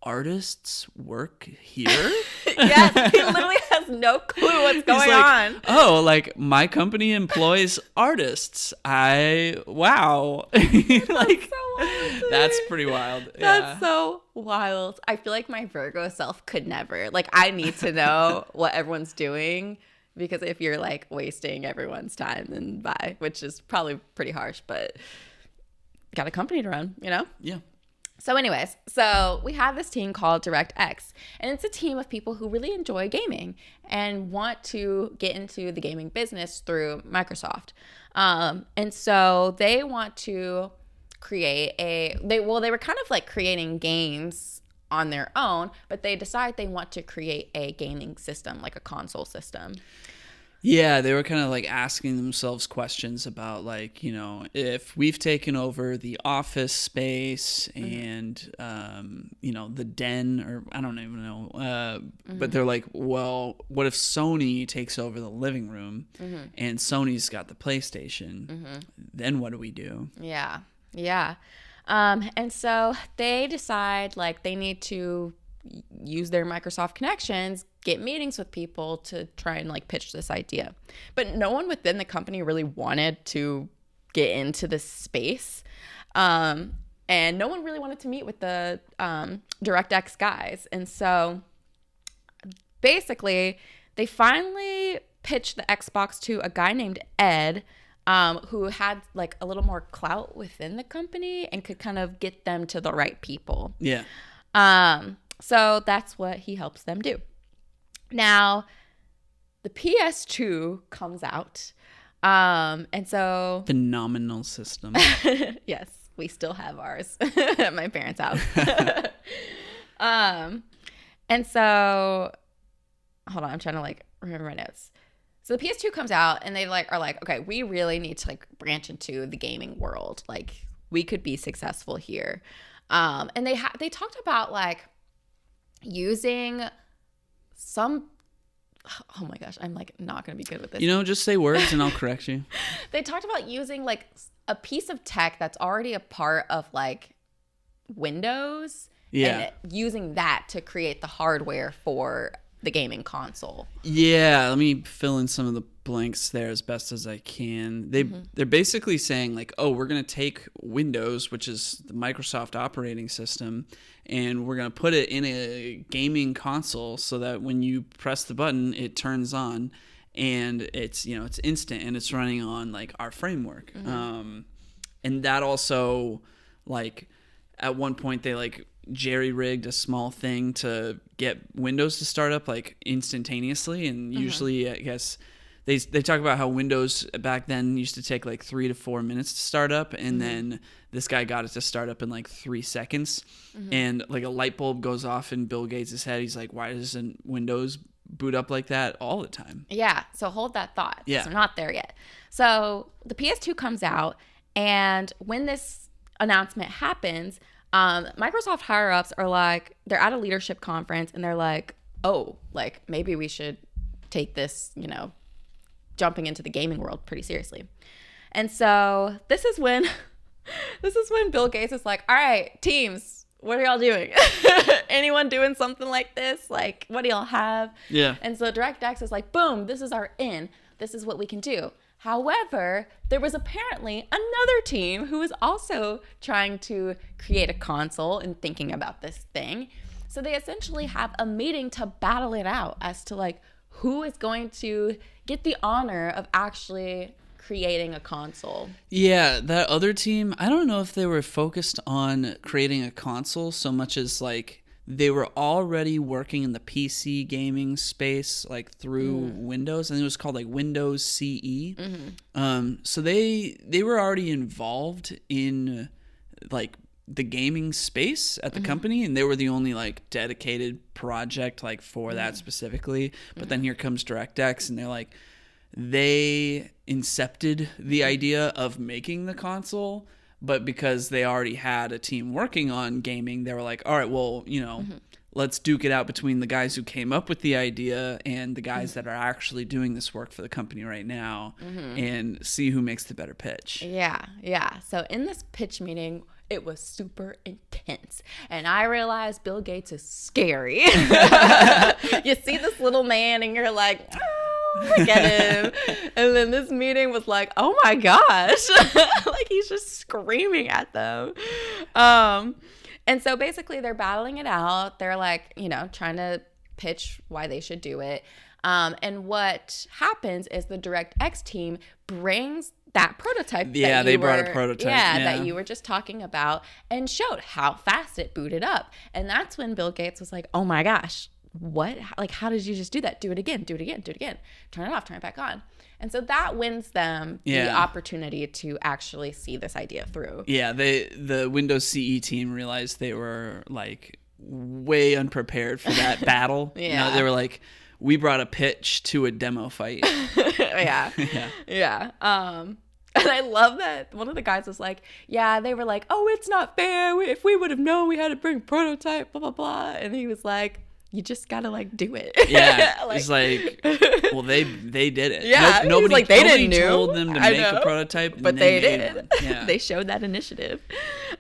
artists work here. Yes, he literally has no clue what's going on. Oh, like my company employs artists. Wow. Like so wild, that's pretty wild. That's so wild. I feel like my Virgo self could never. Like I need to know what everyone's doing because if you're like wasting everyone's time, then bye, which is probably pretty harsh, but got a company to run, Yeah. So anyways, so we have this team called DirectX, and it's a team of people who really enjoy gaming and want to get into the gaming business through Microsoft. And so they want to create they were kind of like creating games on their own, but they decide they want to create a gaming system, like a console system. Yeah, they were kind of like asking themselves questions about like, if we've taken over the office space and, the den, or I don't even know. But they're like, well, what if Sony takes over the living room and Sony's got the PlayStation? Then what do we do? Yeah. And so they decide like they need to use their Microsoft connections, get meetings with people to try and like pitch this idea. But no one within the company really wanted to get into this space. And no one really wanted to meet with the DirectX guys. And so basically, they finally pitched the Xbox to a guy named Ed, who had like a little more clout within the company and could kind of get them to the right people. Yeah. So that's what he helps them do. Now, the PS2 comes out. And so... Phenomenal system. Yes, we still have ours at my parents' house. And so... Hold on, I'm trying to like remember my notes. So the PS2 comes out and they like are like, okay, we really need to like branch into the gaming world. Like we could be successful here. And they talked about like using some, oh my gosh, I'm like not going to be good with this. You know, just say words and I'll correct you. They talked about using like a piece of tech that's already a part of like Windows. Yeah. And using that to create the hardware for the gaming console. Yeah, let me fill in some of the blanks there as best as I can. They're basically saying like, oh, we're going to take Windows, which is the Microsoft operating system, and we're going to put it in a gaming console so that when you press the button, it turns on and it's, you know, it's instant and it's running on like our framework. And that also like at one point they like jerry-rigged a small thing to get Windows to start up like instantaneously, and usually I guess they talk about how Windows back then used to take like 3 to 4 minutes to start up, and then this guy got it to start up in like 3 seconds, and like a light bulb goes off in Bill Gates' head. He's like, why doesn't Windows boot up like that all the time? Yeah, so hold that thought. Yeah, we're not there yet. So the PS2 comes out, and when this announcement happens, Microsoft higher ups are like, they're at a leadership conference and they're like, oh, like maybe we should take this, you know, jumping into the gaming world pretty seriously. And so this is when Bill Gates is like, all right, teams, what are y'all doing? Anyone doing something like this? Like, what do y'all have? Yeah. And so DirectX is like, boom, this is our in. This is what we can do. However, there was apparently another team who was also trying to create a console and thinking about this thing. So they essentially have a meeting to battle it out as to like who is going to get the honor of actually creating a console. Yeah, that other team, I don't know if they were focused on creating a console so much as like they were already working in the PC gaming space, like through Windows. I think it was called like Windows CE. So they were already involved in like the gaming space at the company, and they were the only like dedicated project like for that specifically. But then here comes DirectX, and they're like, they incepted the idea of making the console. But because they already had a team working on gaming, they were like, all right, well, you know, let's duke it out between the guys who came up with the idea and the guys that are actually doing this work for the company right now and see who makes the better pitch. Yeah. So in this pitch meeting, it was super intense. And I realized Bill Gates is scary. You see this little man and you're like, look at him. And then this meeting was like, oh my gosh. Like he's just screaming at them. And so basically they're battling it out. They're like, you know, trying to pitch why they should do it. And what happens is the DirectX team brings that prototype. Yeah, they brought a prototype. Yeah, that you were just talking about and showed how fast it booted up. And that's when Bill Gates was like, oh my gosh, what? Like, how did you just do that? Do it again, do it again, do it again. Turn it off, turn it back on. And so that wins them the opportunity to actually see this idea through. Yeah, the Windows CE team realized they were like way unprepared for that battle. Yeah. You know, they were like, we brought a pitch to a demo fight. Yeah. And I love that one of the guys was like, yeah, they were like, oh, it's not fair. If we would have known we had to bring a prototype, blah, blah, blah. And he was like, you just gotta like do it. Yeah, like, it's like, well, they did it. Yeah, nobody like, they didn't told them to make a prototype, but they did. Yeah. They showed that initiative.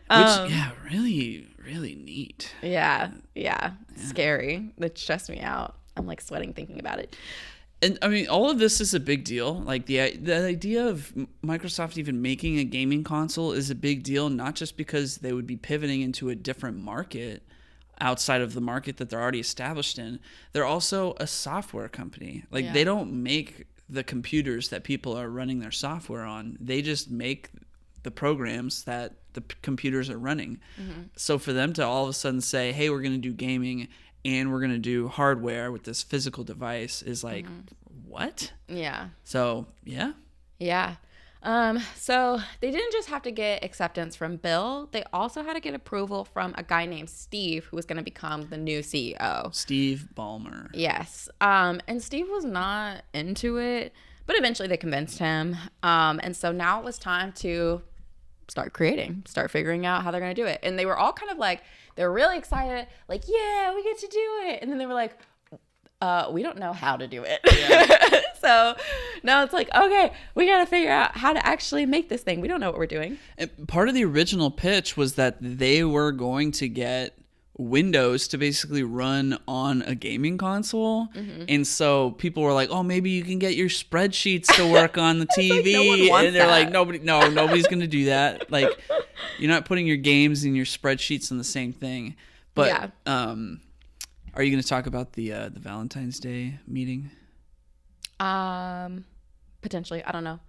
Which, really, really neat. Yeah, scary. That stressed me out. I'm like sweating thinking about it. And I mean, all of this is a big deal. Like the idea of Microsoft even making a gaming console is a big deal, not just because they would be pivoting into a different market outside of the market that they're already established in. They're also a software company. Like they don't make the computers that people are running their software on. They just make the programs that the computers are running. So for them to all of a sudden say, hey, we're going to do gaming and we're going to do hardware with this physical device is like, what? Yeah. So, yeah. Yeah. So they didn't just have to get acceptance from Bill. They also had to get approval from a guy named Steve, who was going to become the new CEO. Steve Ballmer. Yes. And Steve was not into it, but eventually they convinced him. And so now it was time to start figuring out how they're going to do it. And they were all kind of like, they're really excited, like, yeah, we get to do it. And then they were like, we don't know how to do it. Yeah. So now it's like, okay, we got to figure out how to actually make this thing. We don't know what we're doing. And part of the original pitch was that they were going to get Windows to basically run on a gaming console. And so people were like, oh, maybe you can get your spreadsheets to work on the TV. Like, no one wants and they're that. like, nobody's going to do that. Like, you're not putting your games and your spreadsheets on the same thing. But are you going to talk about the Valentine's Day meeting? Potentially. I don't know.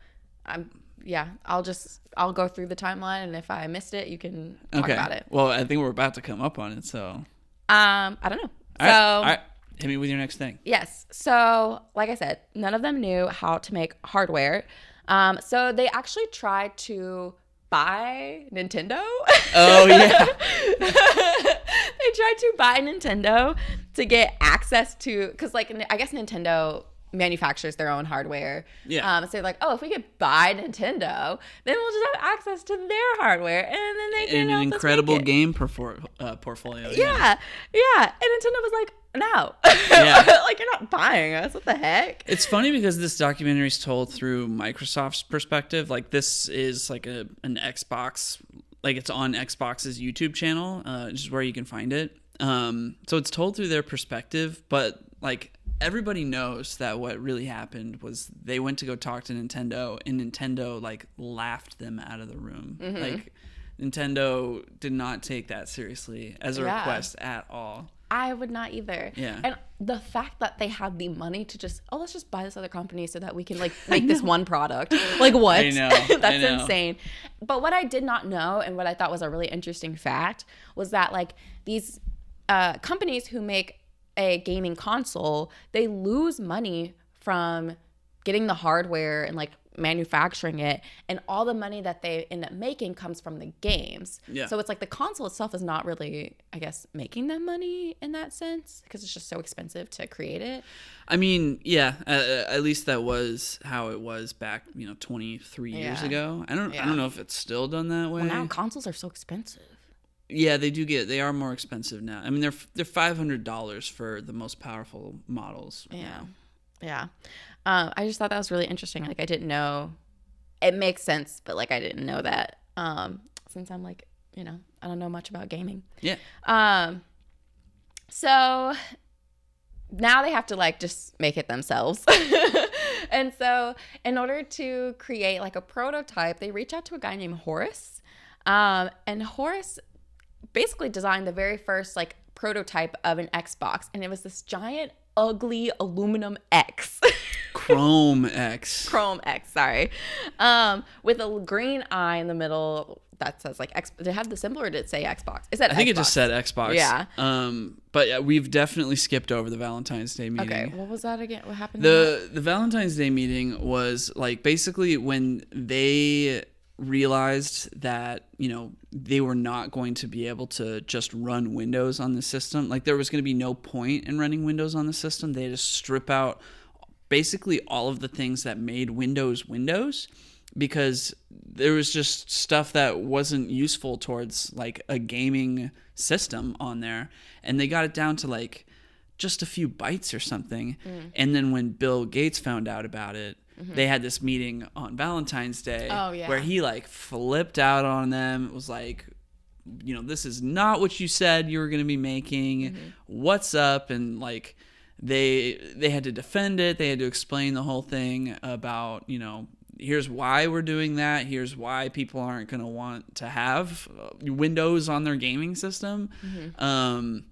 I'll go through the timeline, and if I missed it, you can talk about it. Well, I think we're about to come up on it, so. I don't know. All right. Hit me with your next thing. Yes. So, like I said, none of them knew how to make hardware. So they actually tried to buy Nintendo. Oh, yeah. They tried to buy Nintendo to get access to, because like I guess Nintendo manufactures their own hardware. Yeah. So like, oh, if we could buy Nintendo, then we'll just have access to their hardware, and then they can help an us incredible make it. game portfolio. Yeah. And Nintendo was like, no. Yeah. Like, you're not buying us. What the heck? It's funny because this documentary is told through Microsoft's perspective. Like, this is like an Xbox, like it's on Xbox's YouTube channel, which is where you can find it. So it's told through their perspective, but like everybody knows that what really happened was they went to go talk to Nintendo, and Nintendo like laughed them out of the room. Like, Nintendo did not take that seriously as a request at all. I would not either. Yeah. And the fact that they had the money to just, let's just buy this other company so that we can like make this one product. Like, what? I know. That's insane. But what I did not know, and what I thought was a really interesting fact, was that like these companies who make a gaming console, they lose money from getting the hardware and like manufacturing it, and all the money that they end up making comes from the games. Yeah. So it's like the console itself is not really, I guess, making them money in that sense, because it's just so expensive to create it. I mean, yeah, at least that was how it was back, 23 years ago. I don't know if it's still done that way. Well, now consoles are so expensive. Yeah, they are more expensive now. I mean, they're $500 for the most powerful models. Yeah. Yeah. I just thought that was really interesting. Like, I didn't know. It makes sense, but like I didn't know that. Since I'm like, I don't know much about gaming. Yeah. So now they have to like just make it themselves. And so in order to create like a prototype, they reach out to a guy named Horace. And Horace basically designed the very first like prototype of an Xbox, and it was this giant ugly aluminum X. Chrome X, sorry. With a green eye in the middle that says like X. Did it have the symbol, or did it say Xbox? It said I think Xbox. It just said Xbox. Yeah. But yeah, we've definitely skipped over the Valentine's Day meeting. Okay, what was that again? What happened? The Valentine's Day meeting was like basically when they realized that they were not going to be able to just run Windows on the system. Like, there was going to be no point in running Windows on the system. They had to strip out basically all of the things that made Windows, because there was just stuff that wasn't useful towards like a gaming system on there, and they got it down to like just a few bytes or something. And then when Bill Gates found out about it, they had this meeting on Valentine's Day where he like flipped out on them. It was like, this is not what you said you were going to be making. What's up? And like, they had to defend it. They had to explain the whole thing about, here's why we're doing that. Here's why people aren't going to want to have Windows on their gaming system. And,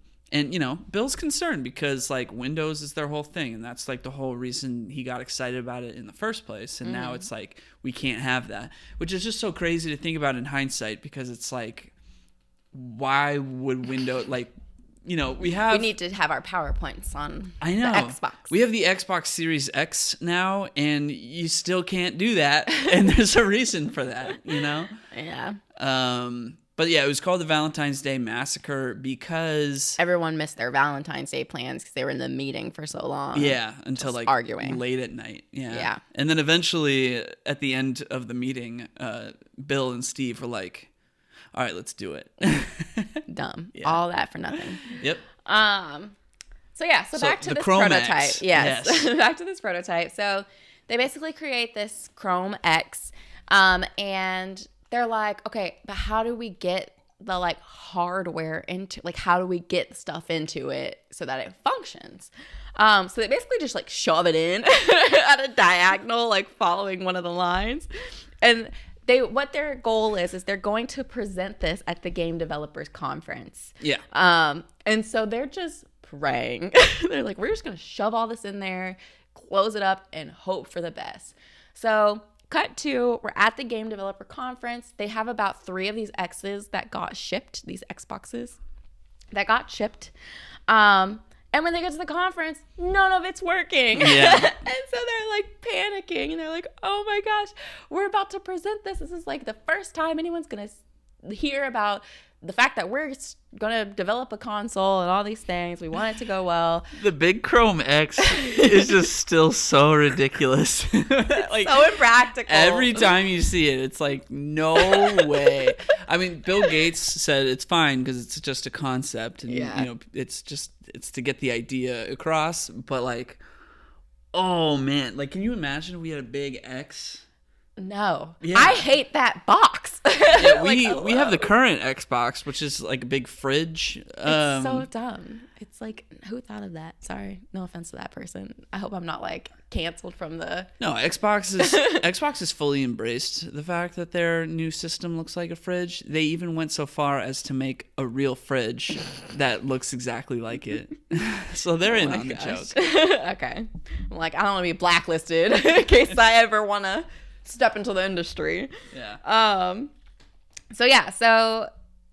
Bill's concerned because, like, Windows is their whole thing. And that's, like, the whole reason he got excited about it in the first place. And now it's like, we can't have that. Which is just so crazy to think about in hindsight because it's like, why would Windows, like, we need to have our PowerPoints on the Xbox. We have the Xbox Series X now, and you still can't do that. And there's a reason for that, Yeah. But yeah, it was called the Valentine's Day Massacre because everyone missed their Valentine's Day plans because they were in the meeting for so long. Yeah, until like arguing late at night. Yeah. And then eventually at the end of the meeting, Bill and Steve were like, all right, let's do it. Dumb. Yeah. All that for nothing. Yep. So back to this Chrome prototype. X. Yes. Back to this prototype. So they basically create this Chrome X, and they're like, okay, but how do we get the like hardware into, like, how do we get stuff into it so that it functions? So they basically just like shove it in at a diagonal, like following one of the lines. And what their goal is they're going to present this at the Game Developers Conference. Yeah. And so they're just praying. They're like, we're just going to shove all this in there, close it up, and hope for the best. So cut to, we're at the Game Developer Conference. They have about 3 of these X's that got shipped, these Xboxes that got shipped. And when they get to the conference, none of it's working. Yeah. And so they're like panicking and they're like, oh my gosh, we're about to present this. This is like the first time anyone's going to hear about the fact that we're going to develop a console and all these things. We want it to go well. The big Chrome X is just still so ridiculous. Like, so impractical. Every time you see it, it's like, no way. I mean, Bill Gates said it's fine because it's just a concept. And, it's to get the idea across. But, like, oh, man. Like, can you imagine if we had a big X? No. Yeah. I hate that box. Yeah, we have the current Xbox, which is like a big fridge. It's so dumb. It's like, who thought of that? Sorry, no offense to that person. I hope I'm not like canceled from the. No, Xbox is fully embraced the fact that their new system looks like a fridge. They even went so far as to make a real fridge that looks exactly like it. So they're in on the joke. Okay, I'm like, I don't want to be blacklisted in case I ever want to step into the industry. Yeah. So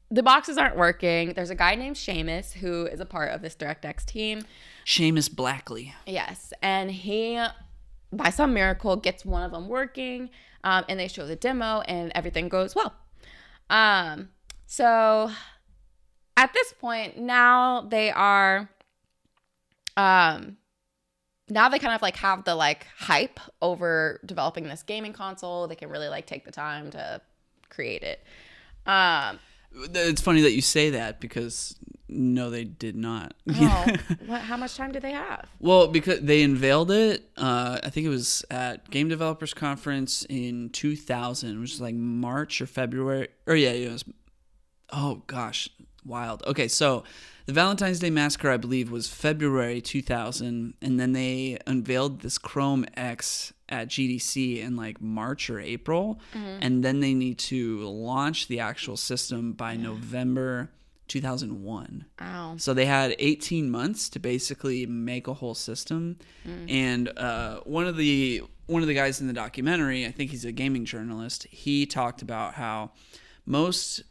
the boxes aren't working. There's a guy named Seamus who is a part of this DirectX team. Seamus Blackley. Yes. And he, by some miracle, gets one of them working. And they show the demo and everything goes well. So at this point, now they are, now they kind of like have the like hype over developing this gaming console. They can really like take the time to create it. It's funny that you say that because no, they did not. Oh, how much time did they have? Well, because they unveiled it, I think it was at Game Developers Conference in 2000, which is like March or February. Or yeah, it was. Oh gosh, wild. Okay, so the Valentine's Day Massacre, I believe, was February 2000, and then they unveiled this Chrome X at GDC in like March or April, and then they need to launch the actual system by November 2001. Wow. So they had 18 months to basically make a whole system, and one of the guys in the documentary, I think he's a gaming journalist, he talked about how most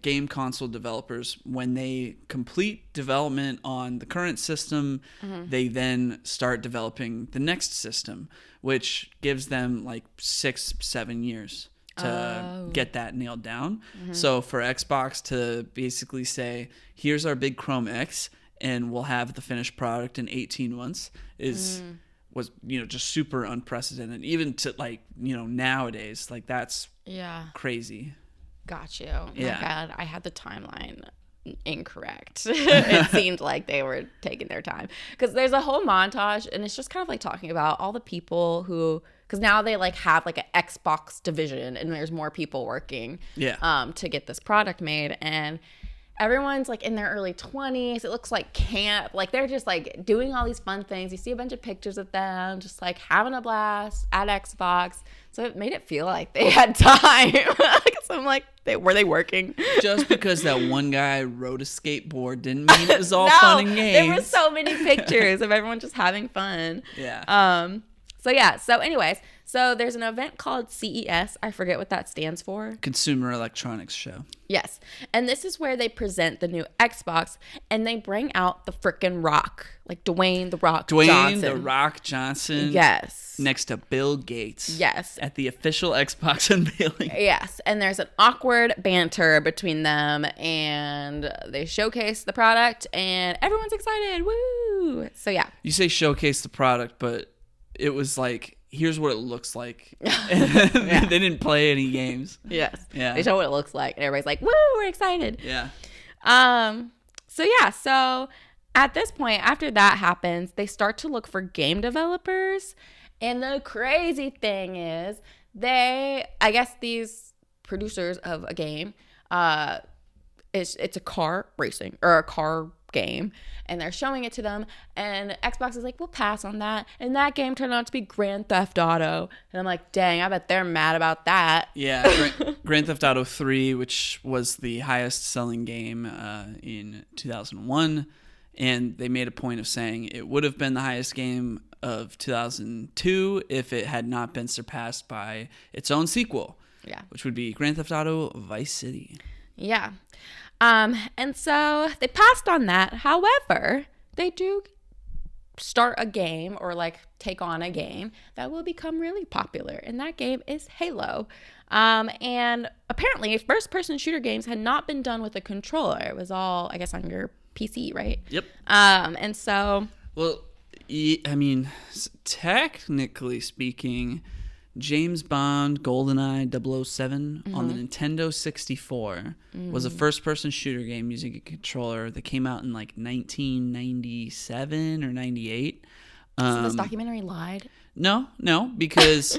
game console developers, when they complete development on the current system, they then start developing the next system, which gives them like 6-7 years to get that nailed down. So for Xbox to basically say, here's our big Chrome X and we'll have the finished product in 18 months was just super unprecedented, even to like nowadays. Like that's crazy. Got you. Oh Yeah. my God, I had the timeline incorrect. It seemed like they were taking their time because there's a whole montage and it's just kind of like talking about all the people who, because now they like have like an Xbox division and there's more people working to get this product made. And everyone's like in their early 20s. It looks like camp. Like they're just like doing all these fun things. You see a bunch of pictures of them just like having a blast at Xbox. So it made it feel like they had time. So I'm like, were they working? Just because that one guy rode a skateboard didn't mean it was all fun and games. There were so many pictures of everyone just having fun. Yeah. So anyways, so there's an event called CES. I forget what that stands for. Consumer Electronics Show. Yes. And this is where they present the new Xbox and they bring out the frickin' Rock. Like Dwayne The Rock Johnson. Dwayne The Rock Johnson. Yes. Next to Bill Gates. Yes. At the official Xbox unveiling. Yes. And there's an awkward banter between them and they showcase the product and everyone's excited. Woo! So yeah. You say showcase the product, but it was like, here's what it looks like. They didn't play any games. Yes. Yeah. They show what it looks like. And everybody's like, woo, we're excited. Yeah. So at this point, after that happens, they start to look for game developers. And the crazy thing is I guess these producers of a game, it's a car racing or a car game, and they're showing it to them, and Xbox is like, we'll pass on that, and that game turned out to be Grand Theft Auto, and I'm like, dang, I bet they're mad about that. Yeah. Grand Theft Auto 3, which was the highest selling game in 2001, and they made a point of saying it would have been the highest game of 2002 if it had not been surpassed by its own sequel, which would be Grand Theft Auto Vice City. Yeah. And so they passed on that. However, they do start a game or like take on a game that will become really popular. And that game is Halo. And apparently first-person shooter games had not been done with a controller. It was all, I guess, on your PC, right? Yep. And so... Well, I mean, technically speaking... James Bond GoldenEye 007 on the Nintendo 64 was a first-person shooter game using a controller that came out in like 1997 or 98. So this documentary lied? No, because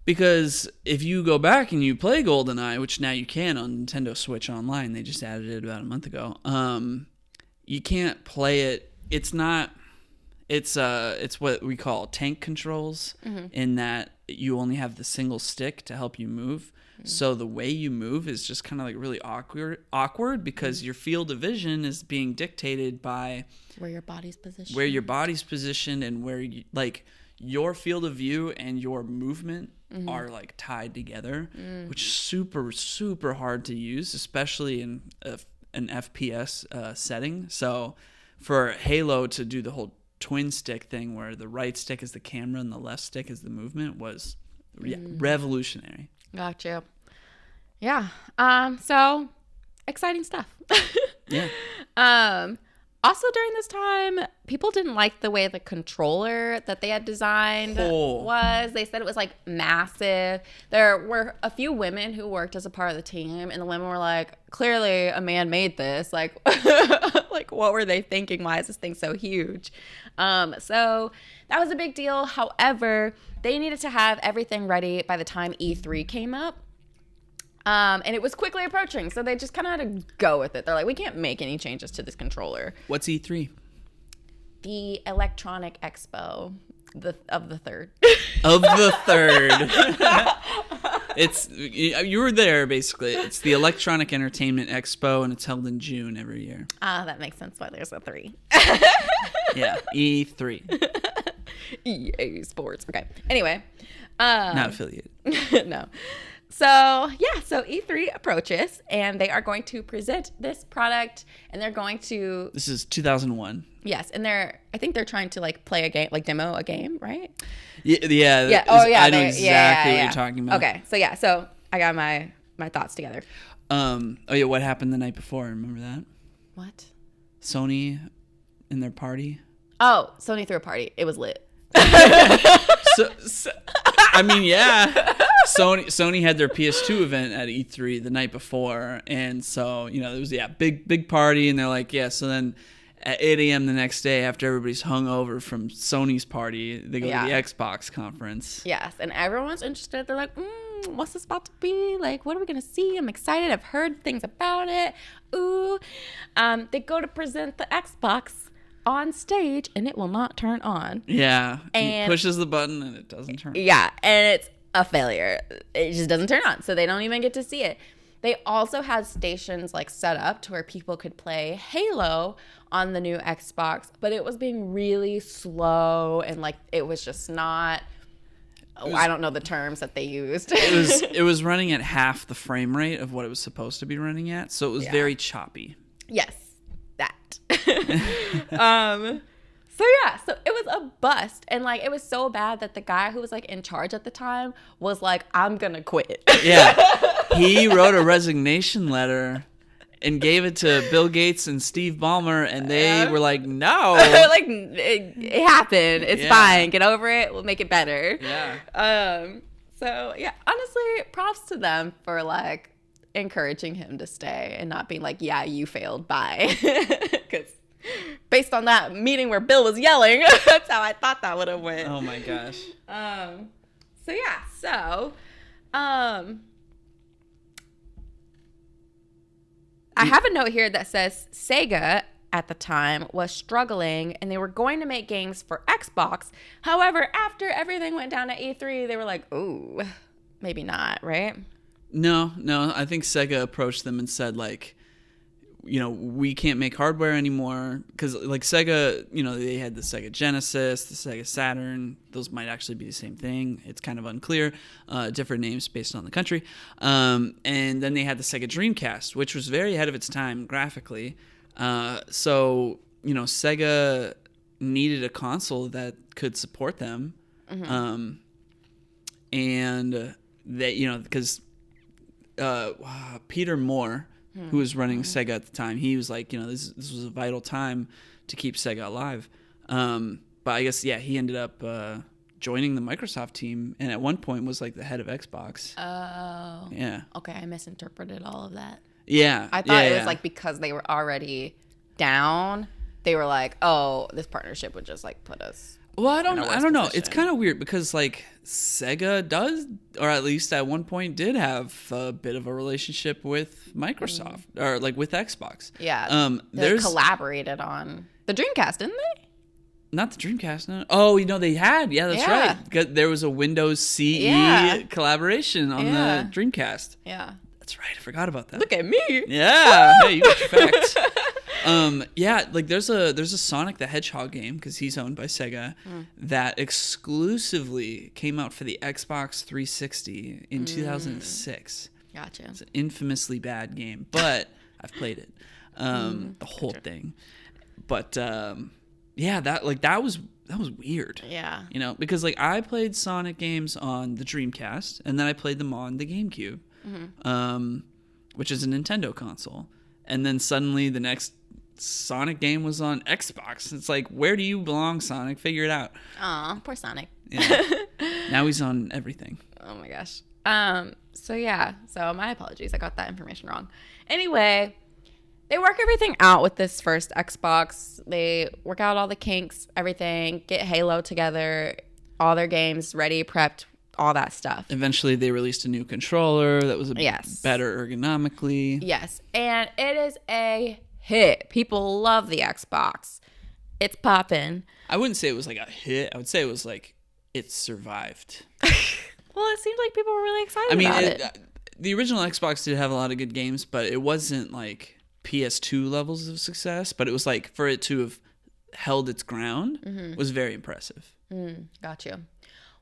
if you go back and you play GoldenEye, which now you can on Nintendo Switch Online, they just added it about a month ago. You can't play it. It's not. It's what we call tank controls, in that you only have the single stick to help you move. So the way you move is just kind of like really awkward because your field of vision is being dictated by where your body's positioned. And where you, like, your field of view and your movement are like tied together, which is super, super hard to use, especially in an FPS setting. So for Halo to do the whole twin stick thing where the right stick is the camera and the left stick is the movement was revolutionary. Gotcha. Yeah. So exciting stuff. Yeah. Also during this time, people didn't like the way the controller that they had designed was. They said it was like massive. There were a few women who worked as a part of the team, and the women were like, clearly a man made this. Like, like what were they thinking? Why is this thing so huge? So that was a big deal. However, they needed to have everything ready by the time E3 came up. And it was quickly approaching, so they just kind of had to go with it. They're like, we can't make any changes to this controller. What's E3? The Electronic Expo of the third. Of the third. It's, you were there, basically. It's the Electronic Entertainment Expo, and it's held in June every year. That makes sense why there's a 3. Yeah, E3. EA Sports. Okay. Anyway. Not affiliated. No. So E3 approaches, and they are going to present this product, and they're going to... This is 2001. Yes, and I think they're trying to, like, play a game, like, demo a game, right? Yeah. Oh, yeah. I know exactly what you're talking about. Okay, so I got my thoughts together. What happened the night before? Remember that? What? Sony and their party? Oh, Sony threw a party. It was lit. So I mean, yeah. Sony had their PS2 event at E3 the night before, and so, you know, it was big party, and they're like, so then at 8 a.m. the next day, after everybody's hungover from Sony's party, they go to the Xbox conference. Yes, and everyone's interested. They're like, what's this about to be? Like, what are we going to see? I'm excited. I've heard things about it. Ooh. They go to present the Xbox on stage and it will not turn on. Yeah. And he pushes the button and it doesn't turn on. Yeah. And it's a failure. It just doesn't turn on. So they don't even get to see it. They also had stations like set up to where people could play Halo on the new Xbox, but it was being really slow and like it was just not. I don't know the terms that they used. It was running at half the frame rate of what it was supposed to be running at, so it was very choppy. Yes, that. So it was a bust, and like it was so bad that the guy who was like in charge at the time was like, "I'm gonna quit." Yeah, he wrote a resignation letter and gave it to Bill Gates and Steve Ballmer, and they were like, "No, like it happened. It's fine. Get over it. We'll make it better." Yeah. So yeah, honestly, props to them for like encouraging him to stay and not being like, "Yeah, you failed. Bye." Because based on that meeting where Bill was yelling, that's how I thought that would have went. Oh my gosh. I have a note here that says Sega at the time was struggling and they were going to make games for Xbox. However, after everything went down at E3, they were like, "Oh, maybe not," right? No. I think Sega approached them and said, like, we can't make hardware anymore because, like, Sega, they had the Sega Genesis, the Sega Saturn. Those might actually be the same thing. It's kind of unclear. Different names based on the country. And then they had the Sega Dreamcast, which was very ahead of its time graphically. So, Sega needed a console that could support them. Mm-hmm. And they, because Peter Moore, who was running Sega at the time, he was like, this was a vital time to keep Sega alive. But I guess, he ended up joining the Microsoft team, and at one point was like the head of Xbox. Oh. Yeah. Okay, I misinterpreted all of that. Yeah. I thought it was like because they were already down, they were like, "Oh, this partnership would just like put us." Well, I don't know. It's kind of weird because like Sega does, or at least at one point did have a bit of a relationship with Microsoft or like with Xbox. Yeah. They collaborated on the Dreamcast, didn't they? Not the Dreamcast, no. Oh, they had. Yeah, that's right. There was a Windows CE collaboration on the Dreamcast. Yeah. That's right. I forgot about that. Look at me. Yeah. Hey, you got your facts. Like there's a Sonic the Hedgehog game, because he's owned by Sega, that exclusively came out for the Xbox 360 in 2006. Gotcha. It's an infamously bad game, but I've played it, the whole thing. But that was weird. Yeah. Because like I played Sonic games on the Dreamcast, and then I played them on the GameCube, which is a Nintendo console, and then suddenly the next Sonic game was on Xbox. It's like, where do you belong, Sonic? Figure it out. Aw, poor Sonic. Yeah. Now he's on everything. Oh my gosh. So my apologies. I got that information wrong. Anyway, they work everything out with this first Xbox. They work out all the kinks, everything, get Halo together, all their games ready, prepped, all that stuff. Eventually, they released a new controller that was better ergonomically. Yes, and it is a hit. People love the Xbox. It's popping. I wouldn't say it was like a hit. I would say it was like it survived. Well, it seemed like people were really excited about it. The original Xbox did have a lot of good games, but it wasn't like PS2 levels of success. But it was like, for it to have held its ground was very impressive. Got you.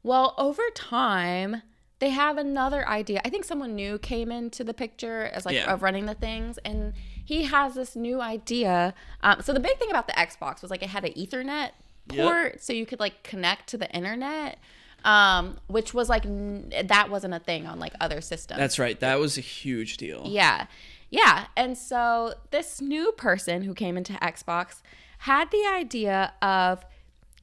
Well, over time, they have another idea. I think someone new came into the picture as of running the things, and he has this new idea. So the big thing about the Xbox was like it had an Ethernet port, so you could like connect to the internet, which was like that wasn't a thing on like other systems. That's right. That was a huge deal. Yeah. And so this new person who came into Xbox had the idea of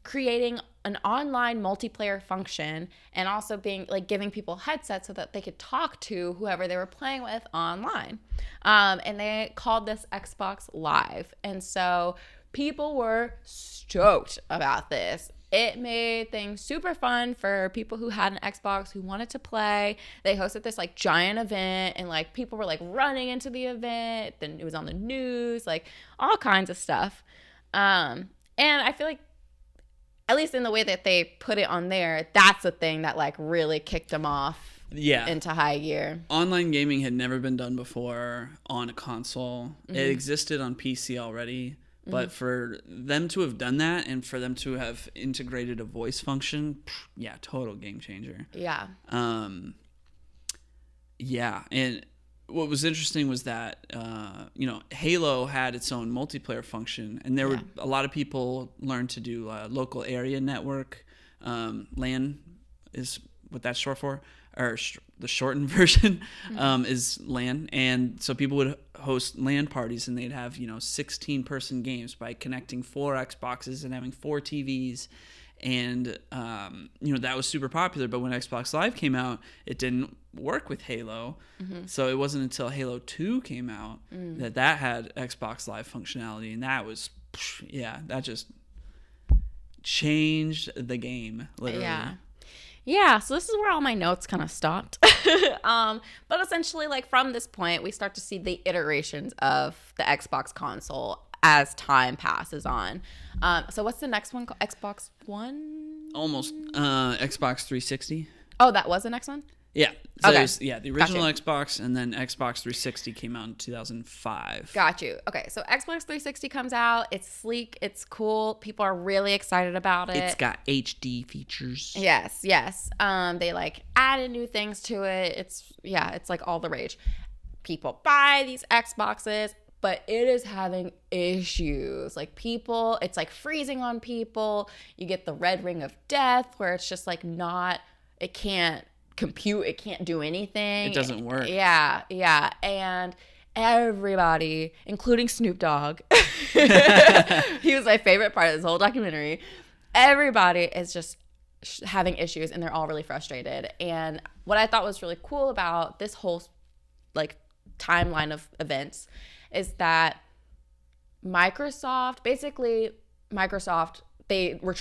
creating an online multiplayer function and also being like giving people headsets so that they could talk to whoever they were playing with online. And they called this Xbox Live. And so people were stoked about this. it made things super fun for people who had an Xbox who wanted to play. They hosted this like giant event, and like people were like running into the event. Then it was on the news, like all kinds of stuff. And I feel like, at least in the way that they put it on there, that's the thing that like really kicked them off into high gear. Online gaming had never been done before on a console. Mm-hmm. It existed on PC already, but for them to have done that and for them to have integrated a voice function, total game changer. Yeah. And what was interesting was that Halo had its own multiplayer function, and there were a lot of people learned to do local area network. LAN is what that's short for, or the shortened version is LAN. And so people would host LAN parties, and they'd have 16-person games by connecting 4 Xboxes and having 4 TVs. And that was super popular. But when Xbox Live came out, it didn't work with Halo. So it wasn't until Halo 2 came out that had Xbox Live functionality, and that was that just changed the game, literally. Yeah, so this is where all my notes kind of stopped. But essentially, like, from this point, we start to see the iterations of the Xbox console as time passes on. So what's the next one? Xbox One? Almost. Xbox 360. Oh, that was the next one? Yeah. So okay. It was, the original Xbox, and then Xbox 360 came out in 2005. Got you. Okay, so Xbox 360 comes out. It's sleek. It's cool. People are really excited about it. It's got HD features. Yes. They like added new things to it. It's like all the rage. People buy these Xboxes, but it is having issues. Like, people, it's like freezing on people. You get the red ring of death where it's just like it can't compute, it can't do anything. It doesn't work. Yeah. And everybody, including Snoop Dogg, he was my favorite part of this whole documentary. Everybody is just having issues, and they're all really frustrated. And what I thought was really cool about this whole like timeline of events is that Microsoft, they were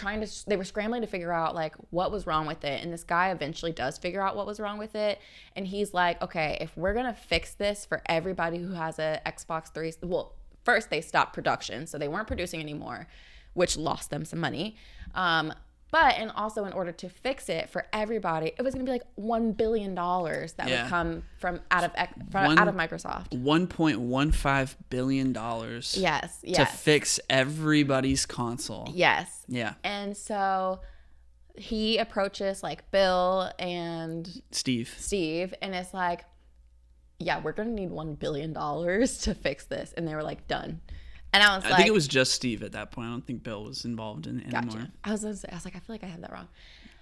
scrambling to figure out like what was wrong with it. And this guy eventually does figure out what was wrong with it. And he's like, okay, if we're going to fix this for everybody who has a Xbox 3, well, first they stopped production. So they weren't producing anymore, which lost them some money. And also in order to fix it for everybody, it was going to be like $1 billion that would come from out of Microsoft. $1.15 billion. Yes. To fix everybody's console. Yes. Yeah. And so he approaches like Bill and Steve, and it's like, yeah, we're going to need $1 billion to fix this. And they were like, done. And I was like, I think it was just Steve at that point. I don't think Bill was involved in it anymore. I was like, I feel like I had that wrong.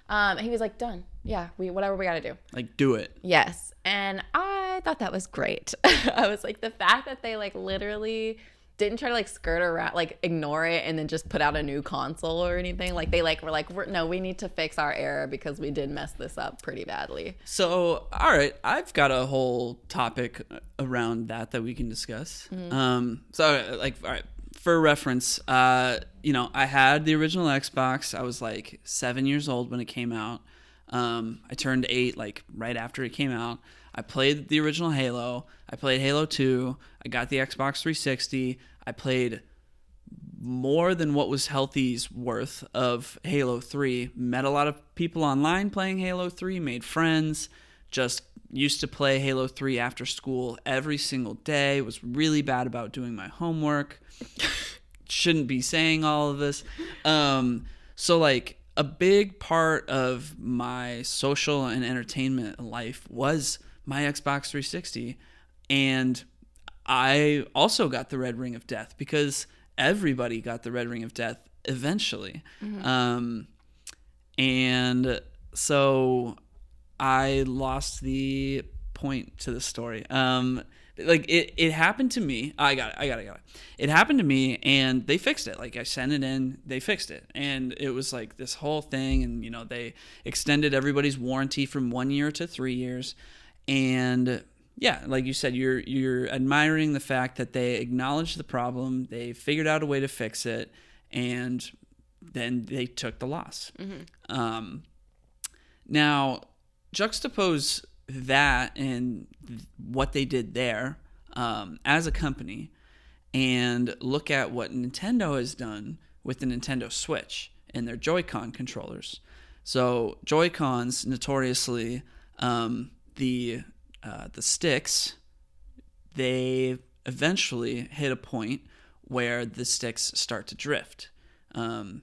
And he was like, done. Yeah, whatever we got to do. Like, do it. Yes. And I thought that was great. I was like, the fact that they like literally didn't try to like skirt around, like ignore it and then just put out a new console or anything. Like, they like were like, no, we need to fix our error because we did mess this up pretty badly. So, all right, I've got a whole topic around that we can discuss. So, like, all right, for reference, I had the original Xbox. I was like 7 years old when it came out. I turned 8 like right after it came out. I played the original Halo. I played Halo 2. I got the Xbox 360. I played more than what was healthy's worth of Halo 3. Met a lot of people online playing Halo 3, made friends, just used to play Halo 3 after school every single day, was really bad about doing my homework. Shouldn't be saying all of this. So like a big part of my social and entertainment life was my Xbox 360. And I also got the red ring of death because everybody got the red ring of death eventually. And so I lost the point to the story. Like it happened to me. I got it. It happened to me, and they fixed it. Like, I sent it in, they fixed it, and it was like this whole thing. And they extended everybody's warranty from 1 year to 3 years. And yeah, like you said, you're admiring the fact that they acknowledged the problem, they figured out a way to fix it, and then they took the loss. Now, juxtapose that and what they did there as a company, and look at what Nintendo has done with the Nintendo Switch and their Joy-Con controllers. So Joy-Cons, notoriously, the sticks, they eventually hit a point where the sticks start to drift. And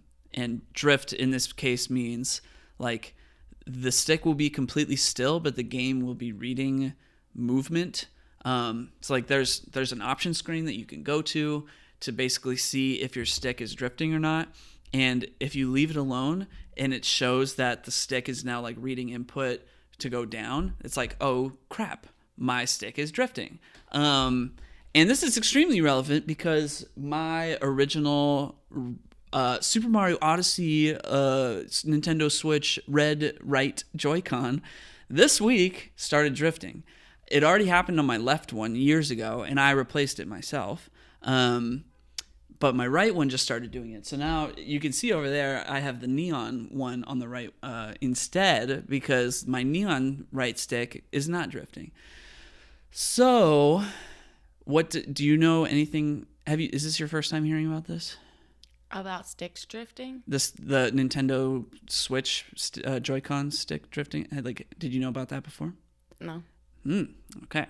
drift in this case means like the stick will be completely still, but the game will be reading movement. So like there's an option screen that you can go to basically see if your stick is drifting or not. And if you leave it alone and it shows that the stick is now like reading input to go down, it's like, oh crap, my stick is drifting. And this is extremely relevant because my original Super Mario Odyssey Nintendo Switch red right Joy-Con this week started drifting. It already happened on my left one years ago, and I replaced it myself. But my right one just started doing it. So now you can see over there, I have the neon one on the right instead, because my neon right stick is not drifting. So, what do you know anything? Is this your first time hearing about this? About sticks drifting? The Nintendo Switch Joy-Con stick drifting. Like, did you know about that before? No. Okay.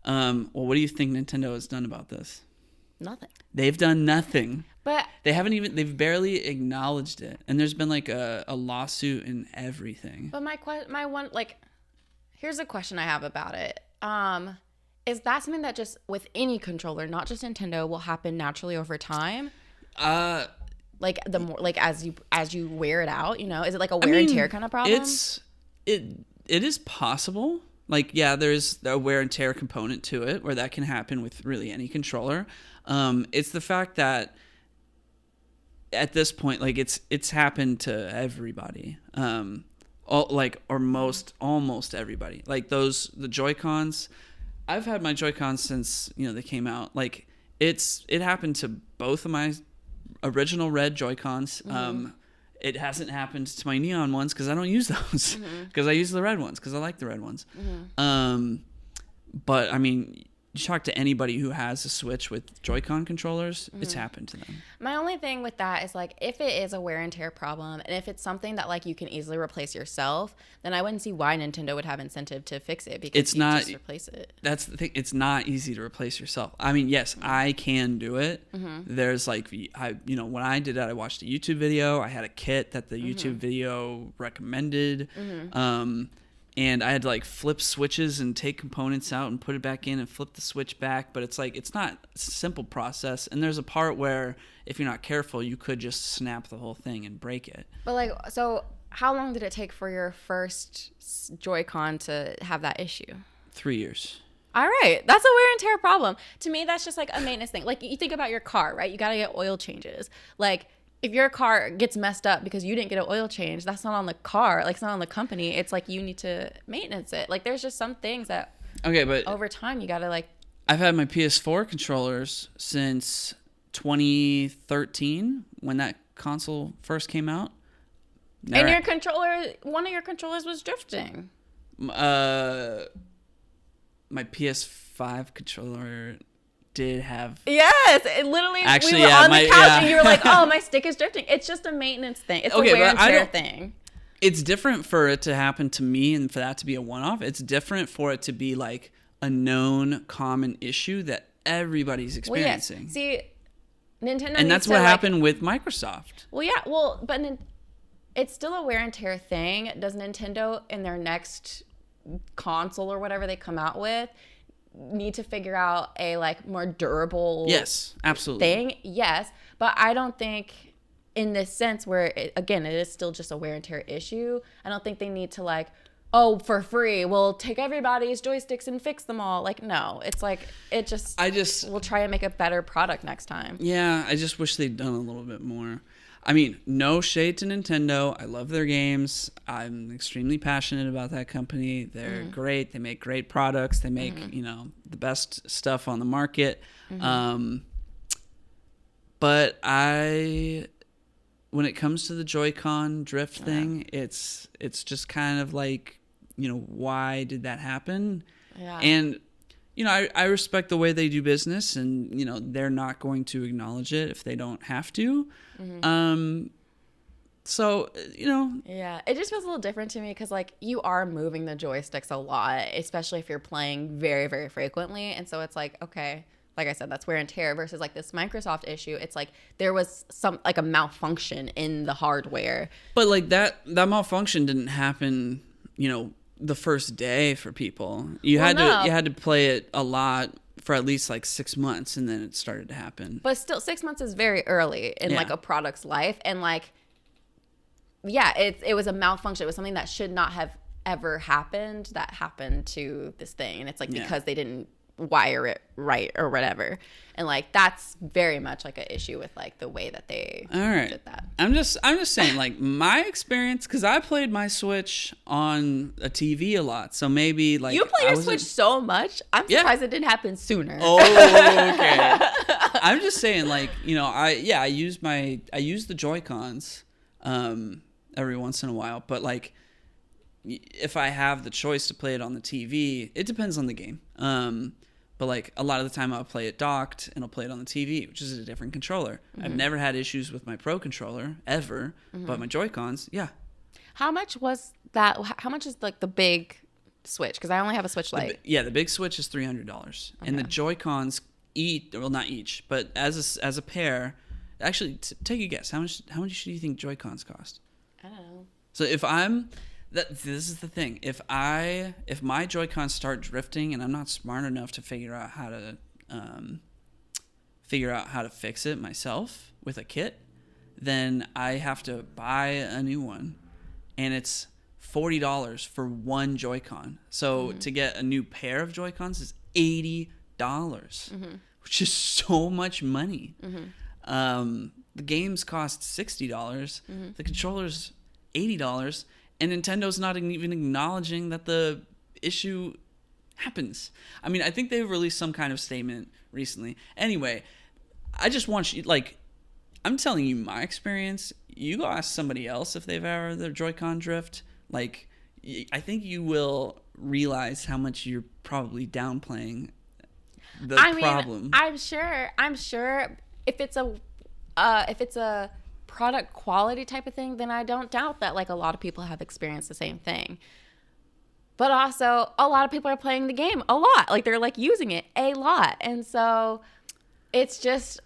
Well, what do you think Nintendo has done about this? Nothing. They've done nothing. But they've barely acknowledged it. And there's been like a lawsuit and everything. But my one, like, here's a question I have about it. Is that something that just with any controller, not just Nintendo, will happen naturally over time? Like the more, like as you wear it out, you know, is it like a wear and tear kind of problem? It is possible. Like, yeah, there's a wear and tear component to it where that can happen with really any controller. It's the fact that at this point, like it's happened to everybody. Almost everybody. Like the Joy-Cons. I've had my Joy-Cons since, they came out. Like it happened to both of my original red Joy-Cons. It hasn't happened to my neon ones because I don't use those, because I use the red ones because I like the red ones. But I mean, you talk to anybody who has a Switch with Joy-Con controllers, it's happened to them. My only thing with that is, like, if it is a wear and tear problem, and if it's something that, like, you can easily replace yourself, then I wouldn't see why Nintendo would have incentive to fix it, because you just replace it. That's the thing. It's not easy to replace yourself. I mean, yes, I can do it. There's like, when I did that, I watched a YouTube video. I had a kit that the YouTube video recommended. And I had to like flip switches and take components out and put it back in and flip the switch back. But it's like, it's not a simple process. And there's a part where if you're not careful, you could just snap the whole thing and break it. But like, so how long did it take for your first Joy-Con to have that issue? 3 years. All right. That's a wear and tear problem. To me, that's just like a maintenance thing. Like, you think about your car, right? You got to get oil changes. Like, if your car gets messed up because you didn't get an oil change, that's not on the car. Like, it's not on the company. It's like you need to maintenance it. Like, there's just some things that but over time you got to like. I've had my PS4 controllers since 2013 when that console first came out. And your controller, one of your controllers was drifting. My PS5 controller did have. Yes, it literally. Actually, we were on the couch and you were like, "Oh, my stick is drifting." It's just a maintenance thing. It's a wear and tear thing. It's different for it to happen to me and for that to be a one-off. It's different for it to be like a known common issue that everybody's experiencing. Well, yeah. See, Nintendo. And that's what happened with Microsoft. Well, yeah. Well, but it's still a wear and tear thing. Does Nintendo in their next console or whatever they come out with need to figure out a like more durable thing? Yes, but I don't think in this sense where it is still just a wear and tear issue. I don't think they need to like, oh, for free we'll take everybody's joysticks and fix them all. Like, no, it's like we'll try and make a better product next time. Yeah, I just wish they'd done a little bit more. I mean, no shade to Nintendo. I love their games. I'm extremely passionate about that company. They're great. They make great products. They make, the best stuff on the market. But I when it comes to the Joy-Con drift thing, it's just kind of like, why did that happen? Yeah. And, I respect the way they do business, and, they're not going to acknowledge it if they don't have to. So, Yeah, it just feels a little different to me because, like, you are moving the joysticks a lot, especially if you're playing very, very frequently. And so it's like, okay, like I said, that's wear and tear versus, like, this Microsoft issue. It's like there was a malfunction in the hardware. But, like, that malfunction didn't happen, the first day for people. You had to play it a lot for at least like 6 months, and then it started to happen. But still, 6 months is very early in like a product's life. And like, yeah, it was a malfunction. It was something that should not have ever happened that happened to this thing. And it's like because they didn't wire it right or whatever. And like that's very much like an issue with like the way that they did that. I'm just saying, like, my experience, because I played my Switch on a TV a lot, so maybe like you play your Switch so much. I'm surprised it didn't happen sooner. Oh, okay. I'm just saying, like, I use the Joy-Cons every once in a while, but like if I have the choice to play it on the TV, it depends on the game. But like a lot of the time I'll play it docked and I'll play it on the TV, which is a different controller. I've never had issues with my Pro controller ever, but my Joy-Cons, yeah. How much was that? How much is like the big Switch? Because I only have a Switch Lite. The big Switch is $300, and the Joy-Cons not each, but as a pair. Actually, take a guess. How much do you think Joy-Cons cost? I don't know. So this is the thing. If my Joy-Cons start drifting and I'm not smart enough to figure out how to fix it myself with a kit, then I have to buy a new one, and it's $40 for one Joy-Con. So to get a new pair of Joy-Cons is $80, which is so much money. The games cost $60. The controller's $80. And Nintendo's not even acknowledging that the issue happens. I mean, I think they've released some kind of statement recently. Anyway, I just want you, like, I'm telling you my experience. You go ask somebody else if they've ever their Joy-Con drift. Like, I think you will realize how much you're probably downplaying the problem. I'm sure if it's a product quality type of thing, then I don't doubt that like a lot of people have experienced the same thing. But also a lot of people are playing the game a lot. Like they're like using it a lot. And so it's just,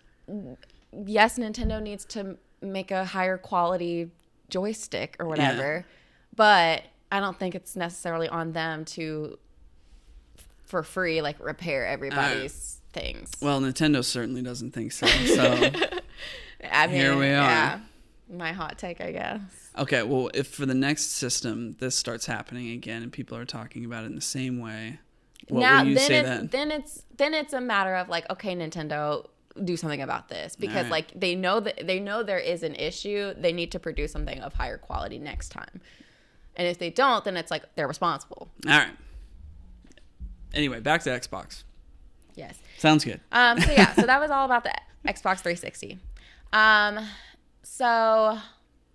yes, Nintendo needs to make a higher quality joystick or whatever. But I don't think it's necessarily on them to, for free, like repair everybody's things. Well, Nintendo certainly doesn't think so. So I mean, here we are. Yeah, my hot take, I guess. Okay, well, if for the next system this starts happening again and people are talking about it in the same way, what will you say then? Then it's a matter of like, okay, Nintendo, do something about this, because like they know there is an issue. They need to produce something of higher quality next time. And if they don't, then it's like they're responsible. All right. Anyway, back to Xbox. Yes. Sounds good. So that was all about the Xbox 360. So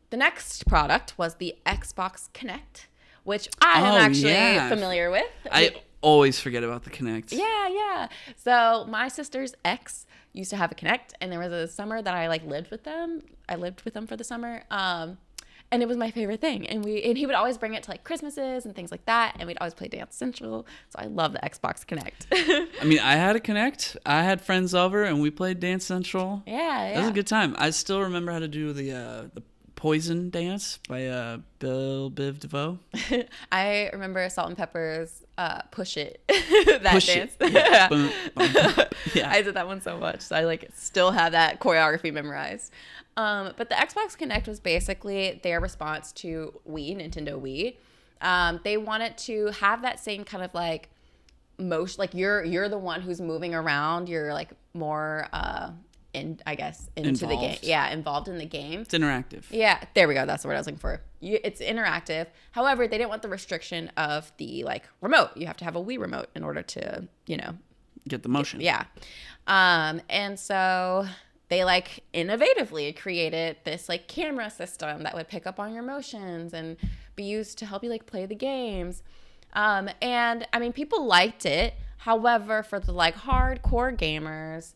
the next product was the Xbox Kinect, which I am actually familiar with. I always forget about the Kinect. Yeah. So my sister's ex used to have a Kinect, and there was a summer that I like lived with them. I lived with them for the summer. And it was my favorite thing. And he would always bring it to like Christmases and things like that. And we'd always play Dance Central. So I love the Xbox Kinect. I mean, I had a Kinect. I had friends over and we played Dance Central. Yeah. That was a good time. I still remember how to do the Poison Dance by Biv DeVoe. I remember Salt and Pepper's Push It. Push dance. It. Yeah. Boom, boom. Yeah. I did that one so much. So I like still have that choreography memorized. But the Xbox Kinect was basically their response to Nintendo Wii. They wanted to have that same kind of like motion, like you're the one who's moving around. You're like more into involved. The game. Yeah, involved in the game. It's interactive. Yeah, there we go. That's the word I was looking for. It's interactive. However, they didn't want the restriction of the like remote. You have to have a Wii remote in order to, get the motion. And so they like innovatively created this like camera system that would pick up on your emotions and be used to help you like play the games. And I mean, people liked it. However, for the like hardcore gamers,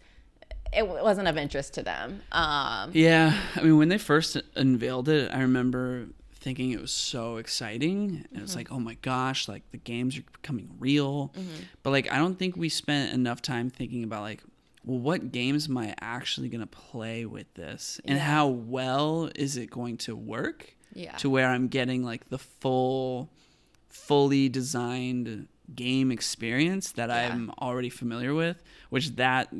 it wasn't of interest to them. Yeah, I mean, when they first unveiled it, I remember thinking it was so exciting. And it's like, oh my gosh, like the games are becoming real. But like, I don't think we spent enough time thinking about like, well, what games am I actually going to play with this? And how well is it going to work? Yeah. To where I'm getting like the fully designed game experience that I'm already familiar with, which that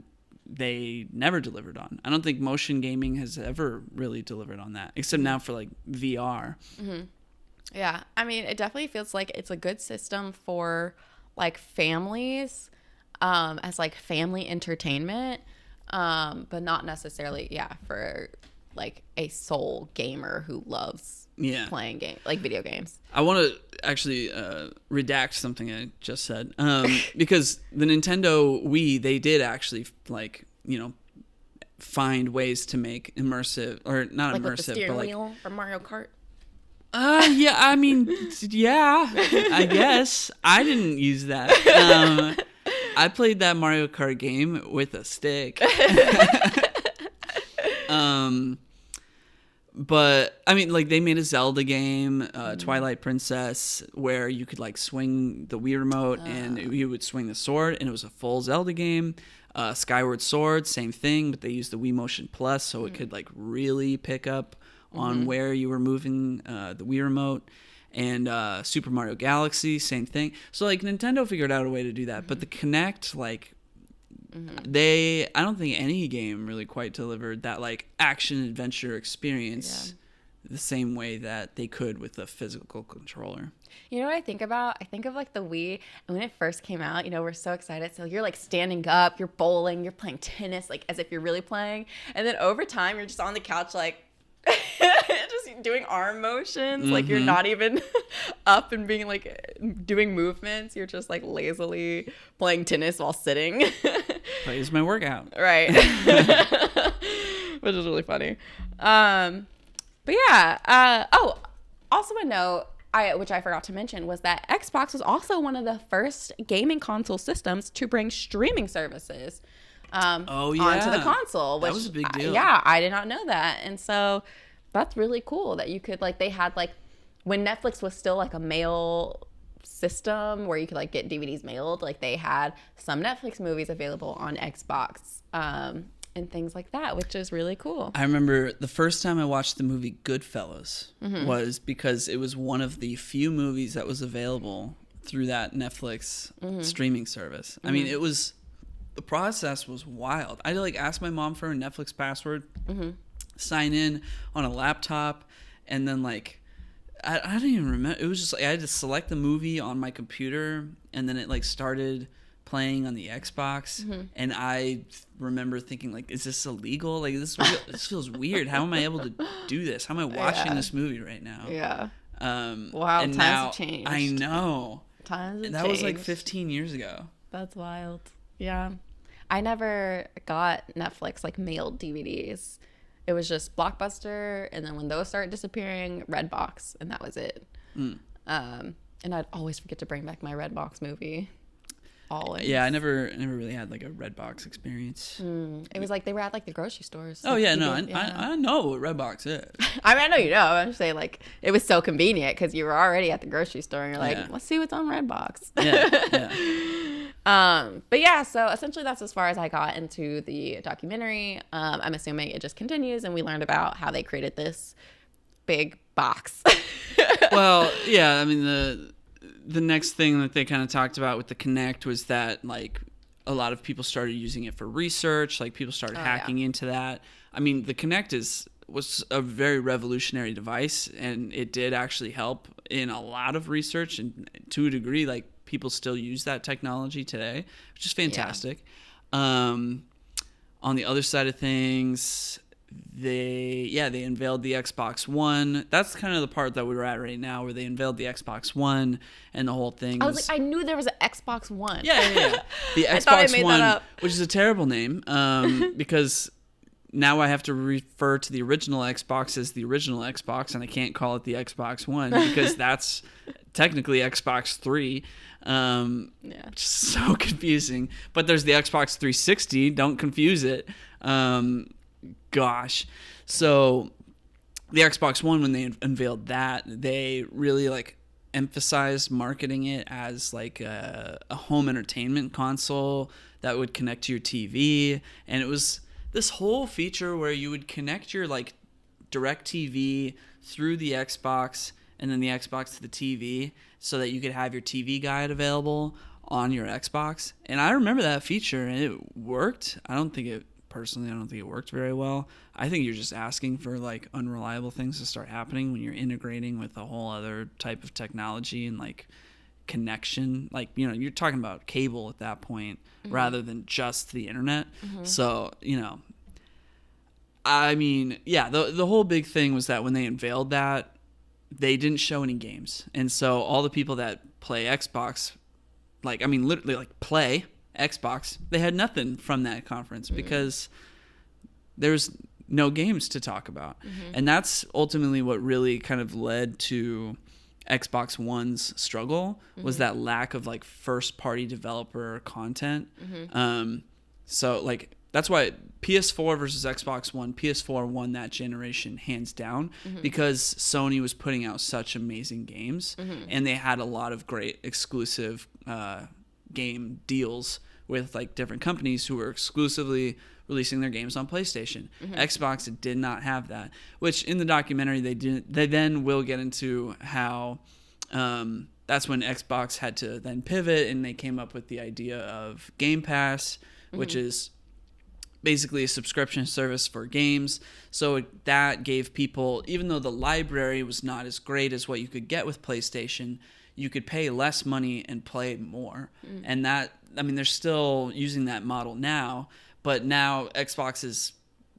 they never delivered on. I don't think motion gaming has ever really delivered on that, except now for like VR. Yeah, I mean, it definitely feels like it's a good system for like families, as like family entertainment, but not necessarily for like a sole gamer who loves playing video games. I want to actually redact something I just said, because the Nintendo Wii, they did actually like, find ways to make immersive, or not like immersive, with the steering but like wheel from Mario Kart. yeah, I mean, yeah, I guess I didn't use that. I played that Mario Kart game with a stick. But I mean, like they made a Zelda game, Twilight Princess, where you could like swing the Wii remote and you would swing the sword, and it was a full Zelda game. Skyward Sword, same thing, but they used the Wii Motion Plus, so it could like really pick up on where you were moving the Wii remote. And Super Mario Galaxy, same thing. So like Nintendo figured out a way to do that, but the Kinect, like I don't think any game really quite delivered that like action adventure experience the same way that they could with a physical controller. You know what I think about? I think of like the Wii, and when it first came out, we're so excited. So you're like standing up, you're bowling, you're playing tennis, like as if you're really playing. And then over time, you're just on the couch, like just doing arm motions. Like you're not even up and being like doing movements. You're just like lazily playing tennis while sitting. Plays my workout. Right. Which is really funny. But yeah. Also a note, which I forgot to mention, was that Xbox was also one of the first gaming console systems to bring streaming services onto the console. Which, that was a big deal. I did not know that. And so that's really cool that you could, like, they had, like, when Netflix was still, like, a mail system where you could, like, get DVDs mailed, like, they had some Netflix movies available on Xbox and things like that, which is really cool. I remember the first time I watched the movie Goodfellas was because it was one of the few movies that was available through that Netflix streaming service. I mean, the process was wild. I had to like ask my mom for a Netflix password, sign in on a laptop, and then like I don't even remember. It was just like I had to select the movie on my computer, and then it like started playing on the Xbox, and I remember thinking like, is this illegal? Like this feels weird. How am I able to do this? How am I watching this movie right now? Yeah. Wow, times have changed. I know. Times have that changed. was like 15 years ago. That's wild. Yeah. I never got Netflix like mailed DVDs. It was just Blockbuster, and then when those started disappearing, Redbox, and that was it. And I'd always forget to bring back my Redbox movie. Always. Yeah, I never really had like a Redbox experience. It was like they were at like the grocery stores. Oh like, yeah, no, I know what Redbox is. I mean, I know you know. I'm just saying like it was so convenient because you were already at the grocery store and you're like, let's see what's on Redbox. But yeah, so essentially that's as far as I got into the documentary. I'm assuming it just continues, and we learned about how they created this big box. Well, yeah, I mean the next thing that they kind of talked about with the Kinect was that like a lot of people started using it for research, like people started hacking into that. I mean, the Kinect was a very revolutionary device, and it did actually help in a lot of research, and to a degree like people still use that technology today, which is fantastic. On the other side of things, they unveiled the Xbox One. That's kind of the part that we're at right now, where they unveiled the Xbox One, and the whole thing. I was like, I knew there was an Xbox One. Yeah. The Xbox I thought I made One, that up. which is a terrible name, because now I have to refer to the original Xbox as the original Xbox, and I can't call it the Xbox One because that's technically Xbox 3. So confusing. But there's the Xbox 360. Don't confuse it. Gosh. So the Xbox One, when they unveiled that, they really like emphasized marketing it as like a home entertainment console that would connect to your TV. And it was this whole feature where you would connect your like direct TV through the Xbox and then the Xbox to the TV so that you could have your TV guide available on your Xbox. And I remember that feature, and it worked. I don't think it worked very well. I think you're just asking for like unreliable things to start happening when you're integrating with a whole other type of technology and like connection. Like, you know, you're talking about cable at that point rather than just the internet. So, you know, I mean, yeah, the whole big thing was that when they unveiled that, they didn't show any games. And so all the people that play Xbox, like, I mean, literally like play Xbox, they had nothing from that conference because there's no games to talk about. And that's ultimately what really kind of led to Xbox One's struggle was that lack of like first party developer content. So like that's why PS4 versus Xbox One, PS4 won that generation hands down because Sony was putting out such amazing games and they had a lot of great exclusive game deals with like different companies who were exclusively releasing their games on PlayStation. Xbox did not have that, which in the documentary they didn't. They then will get into how that's when Xbox had to then pivot and they came up with the idea of Game Pass, which is basically a subscription service for games. So that gave people, even though the library was not as great as what you could get with PlayStation, you could pay less money and play more. And that, I mean, they're still using that model now, but now Xbox is,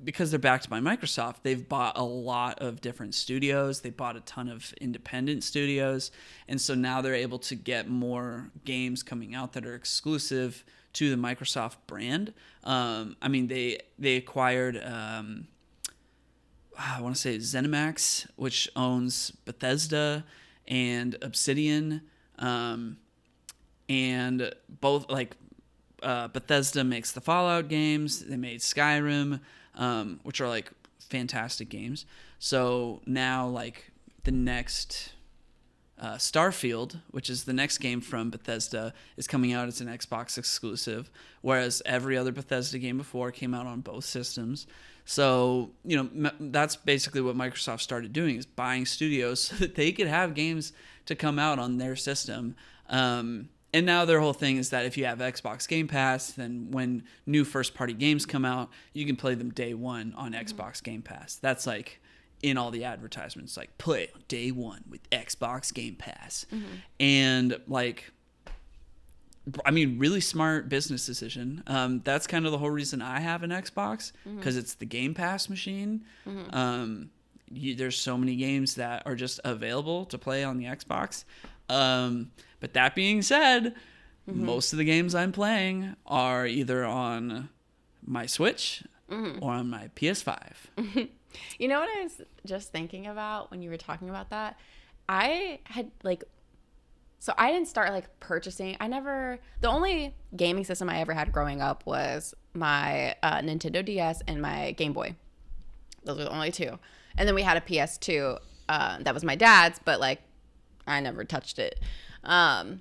because they're backed by Microsoft, they've bought a lot of different studios. They bought a ton of independent studios. And so now they're able to get more games coming out that are exclusive to the Microsoft brand. I mean, they acquired, I want to say ZeniMax, which owns Bethesda and Obsidian, and both like Bethesda makes the Fallout games. They made Skyrim, which are like fantastic games. So now like the next Starfield, which is the next game from Bethesda, is coming out as an Xbox exclusive, whereas every other Bethesda game before came out on both systems. So, you know, that's basically what Microsoft started doing, is buying studios so that they could have games to come out on their system. And now their whole thing is that if you have Xbox Game Pass, then when new first-party games come out, you can play them day one on Xbox Game Pass. That's like in all the advertisements, like play on day one with Xbox Game Pass. And like, I mean, really smart business decision. That's kind of the whole reason I have an Xbox, because it's the Game Pass machine. There's so many games that are just available to play on the Xbox. But that being said, most of the games I'm playing are either on my Switch or on my PS5. You know what I was just thinking about when you were talking about that? I had like, so I didn't start like purchasing. The only gaming system I ever had growing up was my Nintendo DS and my Game Boy. Those were the only two. And then we had a PS2 that was my dad's, but like I never touched it. And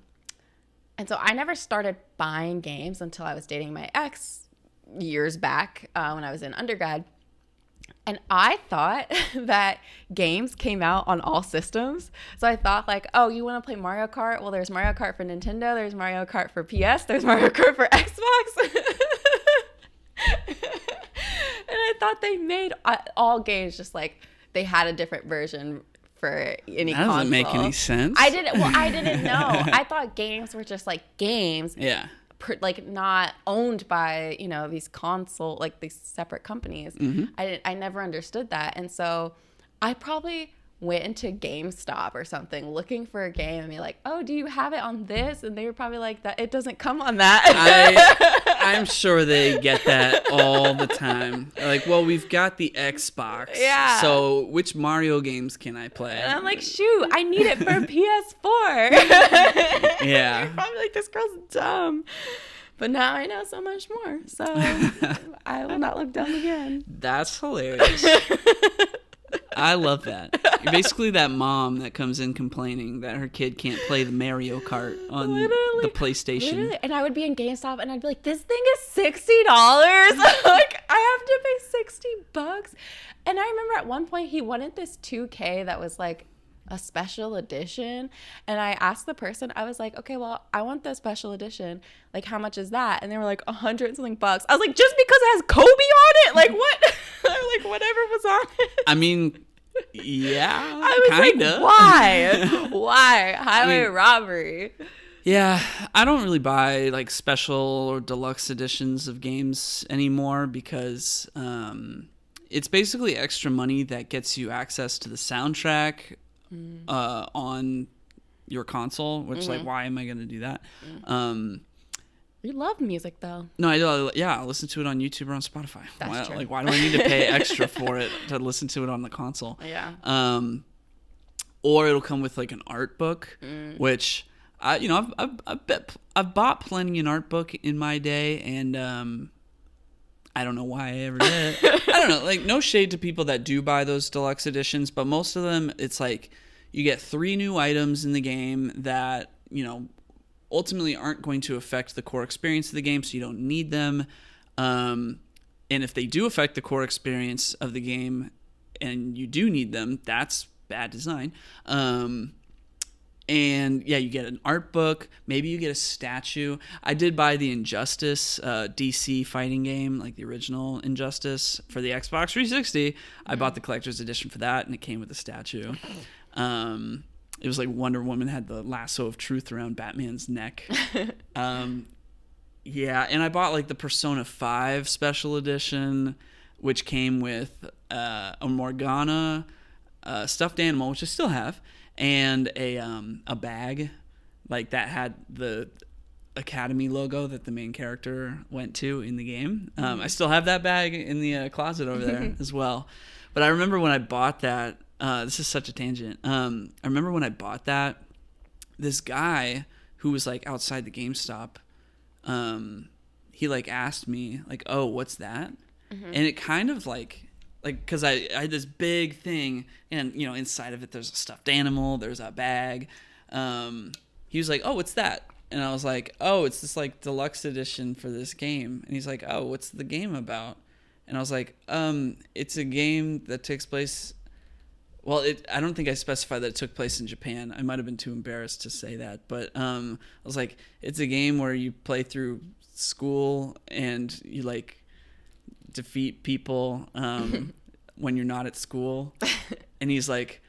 so I never started buying games until I was dating my ex years back when I was in undergrad. And I thought that games came out on all systems. So I thought like, oh, you want to play Mario Kart? Well, there's Mario Kart for Nintendo. There's Mario Kart for PS. There's Mario Kart for Xbox. And I thought they made all games just like they had a different version for any console. That doesn't make any sense. I didn't know. I thought games were just like games. Yeah. Like not owned by, you know, these separate companies. I never understood that. And so I probably went into GameStop or something looking for a game and be like, oh, do you have it on this? And they were probably like, that it doesn't come on that. I'm sure they get that all the time. They're like, well, we've got the Xbox. Yeah. So which Mario games can I play? And I'm like, shoot, I need it for PS4. Yeah. You're probably like, this girl's dumb. But now I know so much more. So I will not look dumb again. That's hilarious. I love that. You're basically that mom that comes in complaining that her kid can't play the Mario Kart on the PlayStation. Literally. And I would be in GameStop and I'd be like, this thing is $60. Like, I have to pay $60. And I remember at one point he wanted this 2K that was like a special edition. And I asked the person, I was like, okay, well, I want the special edition. Like, how much is that? And they were like, $100 something bucks. I was like, just because it has Kobe on it? Like, what? Like, whatever was on it. I mean, yeah, I was kinda. like, why? Why? Highway robbery. Yeah, I don't really buy like special or deluxe editions of games anymore because it's basically extra money that gets you access to the soundtrack on your console, which like, why am I going to do that? You love music though. No, I do. Yeah, I listen to it on YouTube or on Spotify. That's true. Like, why do I need to pay extra for it to listen to it on the console? Yeah. Or it'll come with like an art book, which I've bought plenty an art book in my day, and I don't know why I ever did. I don't know. Like, no shade to people that do buy those deluxe editions, but most of them, it's like you get 3 new items in the game that, you know, ultimately aren't going to affect the core experience of the game, so you don't need them. And if they do affect the core experience of the game and you do need them, that's bad design. And yeah, you get an art book. Maybe you get a statue. I did buy the Injustice DC fighting game, like the original Injustice for the Xbox 360. I bought the collector's edition for that, and it came with a statue. It was like Wonder Woman had the lasso of truth around Batman's neck. Yeah, and I bought like the Persona 5 special edition, which came with a Morgana stuffed animal, which I still have, and a bag like that had the Academy logo that the main character went to in the game. I still have that bag in the closet over there as well. But I remember when I bought that, this is such a tangent. I remember when I bought that, this guy who was like outside the GameStop, he like asked me like, oh, what's that? And it kind of like, cause I had this big thing, and you know, inside of it, there's a stuffed animal, there's a bag. He was like, oh, what's that? And I was like, oh, it's this like deluxe edition for this game. And he's like, oh, what's the game about? And I was like, it's a game that takes place. Well, I don't think I specified that it took place in Japan. I might have been too embarrassed to say that. But I was like, it's a game where you play through school and you like defeat people when you're not at school. And he's like,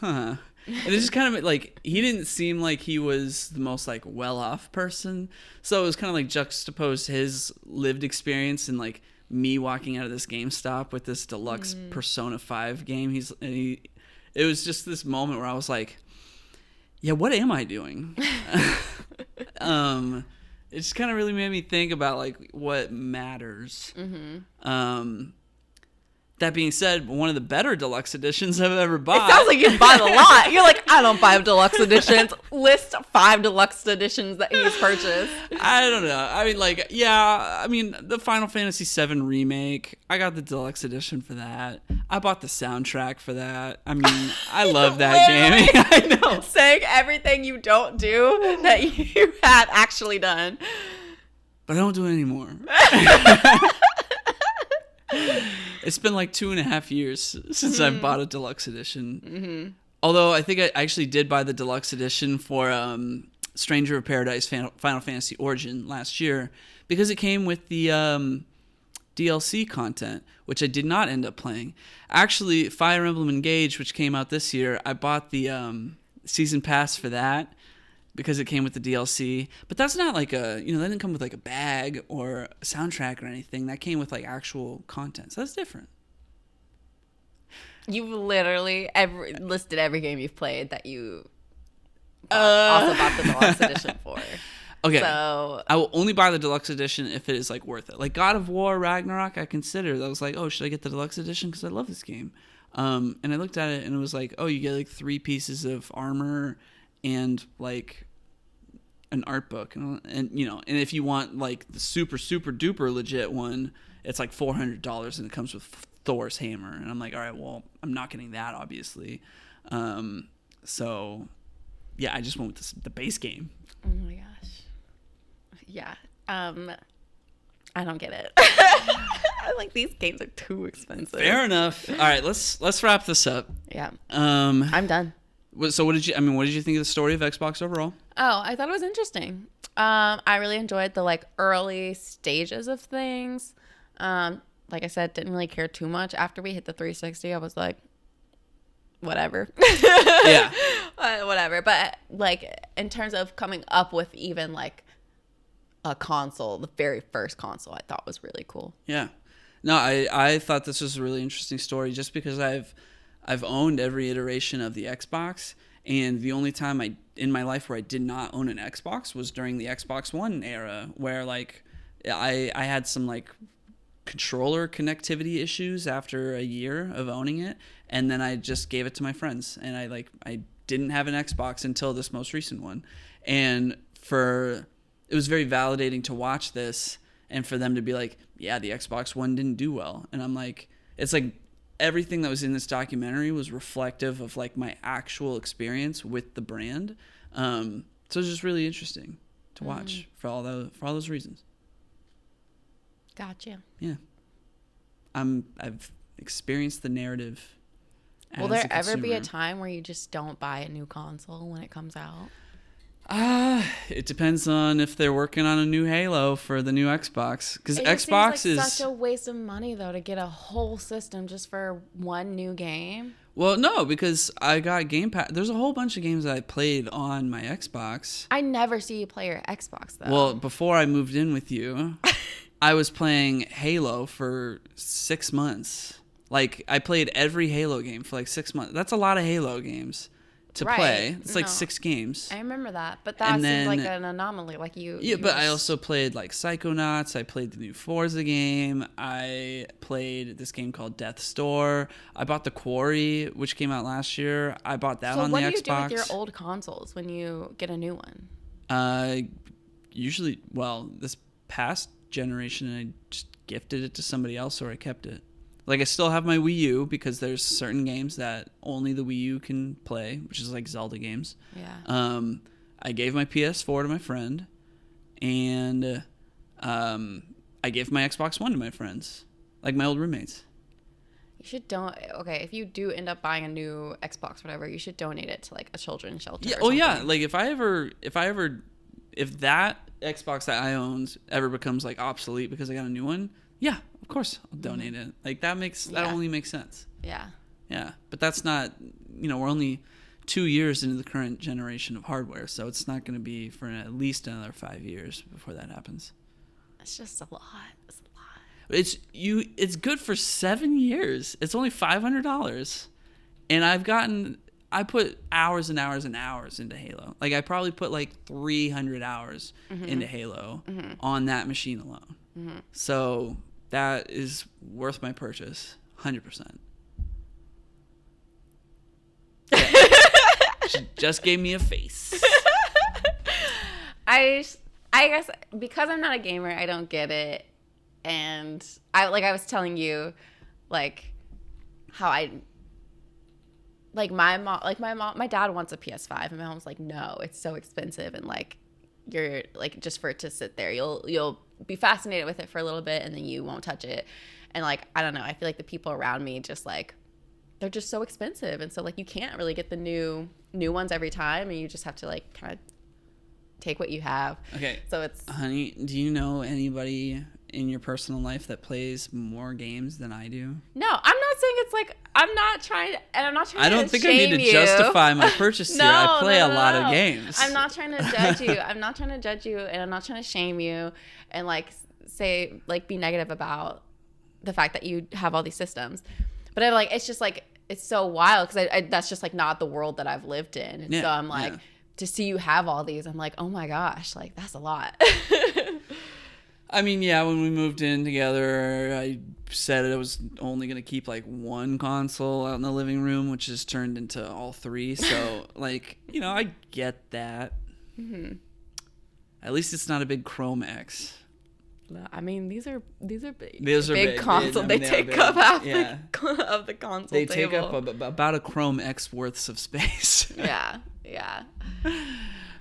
huh. And it's just kind of like, he didn't seem like he was the most like well-off person. So it was kind of like juxtaposed his lived experience and like me walking out of this GameStop with this deluxe Persona 5 game. It was just this moment where I was like, yeah, what am I doing? It just kind of really made me think about like what matters. That being said, one of the better deluxe editions I've ever bought. It sounds like you bought a lot. You're like, I don't buy deluxe editions. List 5 deluxe editions that you've purchased. I don't know. I mean, like, yeah. I mean, the Final Fantasy VII remake. I got the deluxe edition for that. I bought the soundtrack for that. I mean, I love that game. I know. Saying everything you don't do that you have actually done. But I don't do it anymore. It's been like 2.5 years since I bought a deluxe edition. Although I think I actually did buy the deluxe edition for Stranger of Paradise Final Fantasy Origin last year because it came with the DLC content, which I did not end up playing. Actually, Fire Emblem Engage, which came out this year, I bought the season pass for that because it came with the DLC. But that's not like that didn't come with like a bag or a soundtrack or anything. That came with like actual content. So that's different. You've literally listed every game you've played that you also bought the deluxe edition for. Okay. So I will only buy the deluxe edition if it is like worth it. Like God of War Ragnarok, I considered. I was like, oh, should I get the deluxe edition because I love this game? And I looked at it and it was like, oh, you get like 3 pieces of armor and like an art book, and and if you want like the super duper legit one, it's like $400 and it comes with Thor's hammer. And I'm like, all right, well, I'm not getting that obviously. So yeah, I just went with the base game. oh my gosh, yeah. I don't get it. I'm like, these games are too expensive. Fair enough. All right, let's wrap this up. Yeah. I'm done. So what did you think of the story of Xbox overall? Oh, I thought it was interesting. I really enjoyed the like early stages of things. Like I said, didn't really care too much. After we hit the 360, I was like, whatever. Yeah. Whatever. But like in terms of coming up with even like a console, the very first console, I thought was really cool. Yeah. No, I thought this was a really interesting story just because I've owned every iteration of the Xbox, and the only time in my life where I did not own an Xbox was during the Xbox One era, where like I had some like controller connectivity issues after a year of owning it, and then I just gave it to my friends, and I didn't have an Xbox until this most recent one. And it was very validating to watch this and for them to be like, yeah, the Xbox One didn't do well. And I'm like, it's like everything that was in this documentary was reflective of like my actual experience with the brand. So it was just really interesting to watch for all those reasons. Gotcha. Yeah. I've experienced the narrative. Will there ever be a time where you just don't buy a new console when it comes out? It depends on if they're working on a new Halo for the new Xbox. Because Xbox seems like is such a waste of money, though, to get a whole system just for one new game. Well, no, because I got Game Pass. There's a whole bunch of games that I played on my Xbox. I never see you play your Xbox, though. Well, before I moved in with you, I was playing Halo for 6 months. Like, I played every Halo game for like 6 months. That's a lot of Halo games to play. It's like 6 games. I remember that, but that seems like an anomaly. Like but I also played like Psychonauts. I played the new Forza game. I played this game called Death's Door. I bought The Quarry, which came out last year. I bought that on the Xbox. So what do you do with your old consoles when you get a new one? Usually, well, this past generation, I just gifted it to somebody else or I kept it. Like, I still have my Wii U because there's certain games that only the Wii U can play, which is like Zelda games. Yeah. I gave my PS4 to my friend, and I gave my Xbox One to my friends, like my old roommates. You should if you do end up buying a new Xbox, whatever, you should donate it to like a children's shelter. Yeah. Or something. Yeah. Like if that Xbox that I owned ever becomes like obsolete because I got a new one, yeah, of course I'll donate it. Like that only makes sense. Yeah. Yeah, but that's not. We're only 2 years into the current generation of hardware, so it's not going to be for at least another 5 years before that happens. It's just a lot. It's a lot. It's good for 7 years. It's only $500, and I put hours and hours and hours into Halo. Like I probably put like 300 hours into Halo on that machine alone. Mm-hmm. So that is worth my purchase, 100%. She just gave me a face. I guess because I'm not a gamer, I don't get it. And I was telling you, like how my dad wants a PS5, and my mom's like, no, it's so expensive, and like you're like just for it to sit there, you'll be fascinated with it for a little bit, and then you won't touch it. And like I don't know, I feel like the people around me just like they're just so expensive, and so like you can't really get the new ones every time, and you just have to like kind of take what you have. Okay. So it's honey, do you know anybody in your personal life that plays more games than I do? No, I'm not saying it's like I'm not trying I don't think I need to justify my purchase here. I play a lot of games. I'm not trying to judge you. I'm not trying to judge you, and I'm not trying to shame you and like say like be negative about the fact that you have all these systems. But I'm like it's it's so wild because I that's just like not the world that I've lived in. And so I'm like, to see you have all these, I'm like, oh my gosh, like that's a lot. I mean, yeah, when we moved in together, I said I was only going to keep like one console out in the living room, which has turned into all three. So, like, you know, I get that. Mm-hmm. At least it's not a big Chrome X. I mean, these are big. These are big console. They take up half of the console. They table. take up about a Chrome X worths of space. Yeah.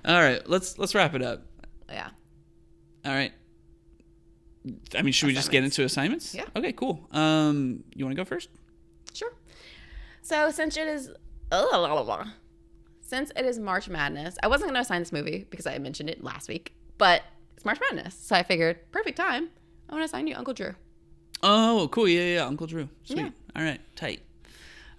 All right, let's wrap it up. Yeah. All right. I mean, should we just get into assignments? Yeah. Okay, cool. You want to go first? Sure. So since it is March Madness, I wasn't going to assign this movie because I mentioned it last week, but it's March Madness, so I figured perfect time. I want to assign you Uncle Drew. Oh, cool. Yeah. Uncle Drew. Sweet. Yeah. All right. Tight.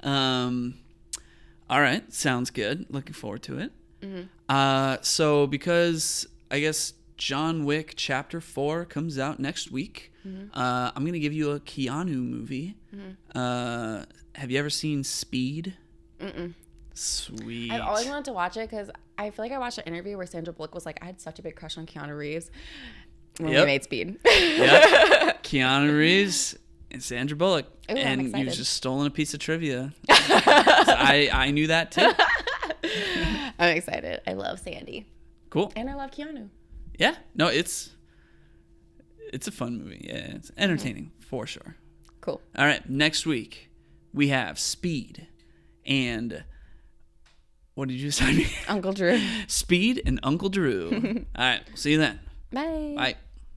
All right. Sounds good. Looking forward to it. Mm-hmm. So because I guess John Wick Chapter 4 comes out next week, I'm going to give you a Keanu movie. Mm-hmm. Have you ever seen Speed? Mm-mm. Sweet. I've always wanted to watch it because I feel like I watched an interview where Sandra Bullock was like, I had such a big crush on Keanu Reeves when we made Speed. Yep. Keanu Reeves and Sandra Bullock. Ooh, and you've just stolen a piece of trivia. I knew that too. I'm excited. I love Sandy. Cool. And I love Keanu. Yeah. No, it's a fun movie. Yeah, it's entertaining for sure. Cool. All right. Next week we have Speed and what did you say? Uncle Drew. Speed and Uncle Drew. All right. See you then. Bye. Bye.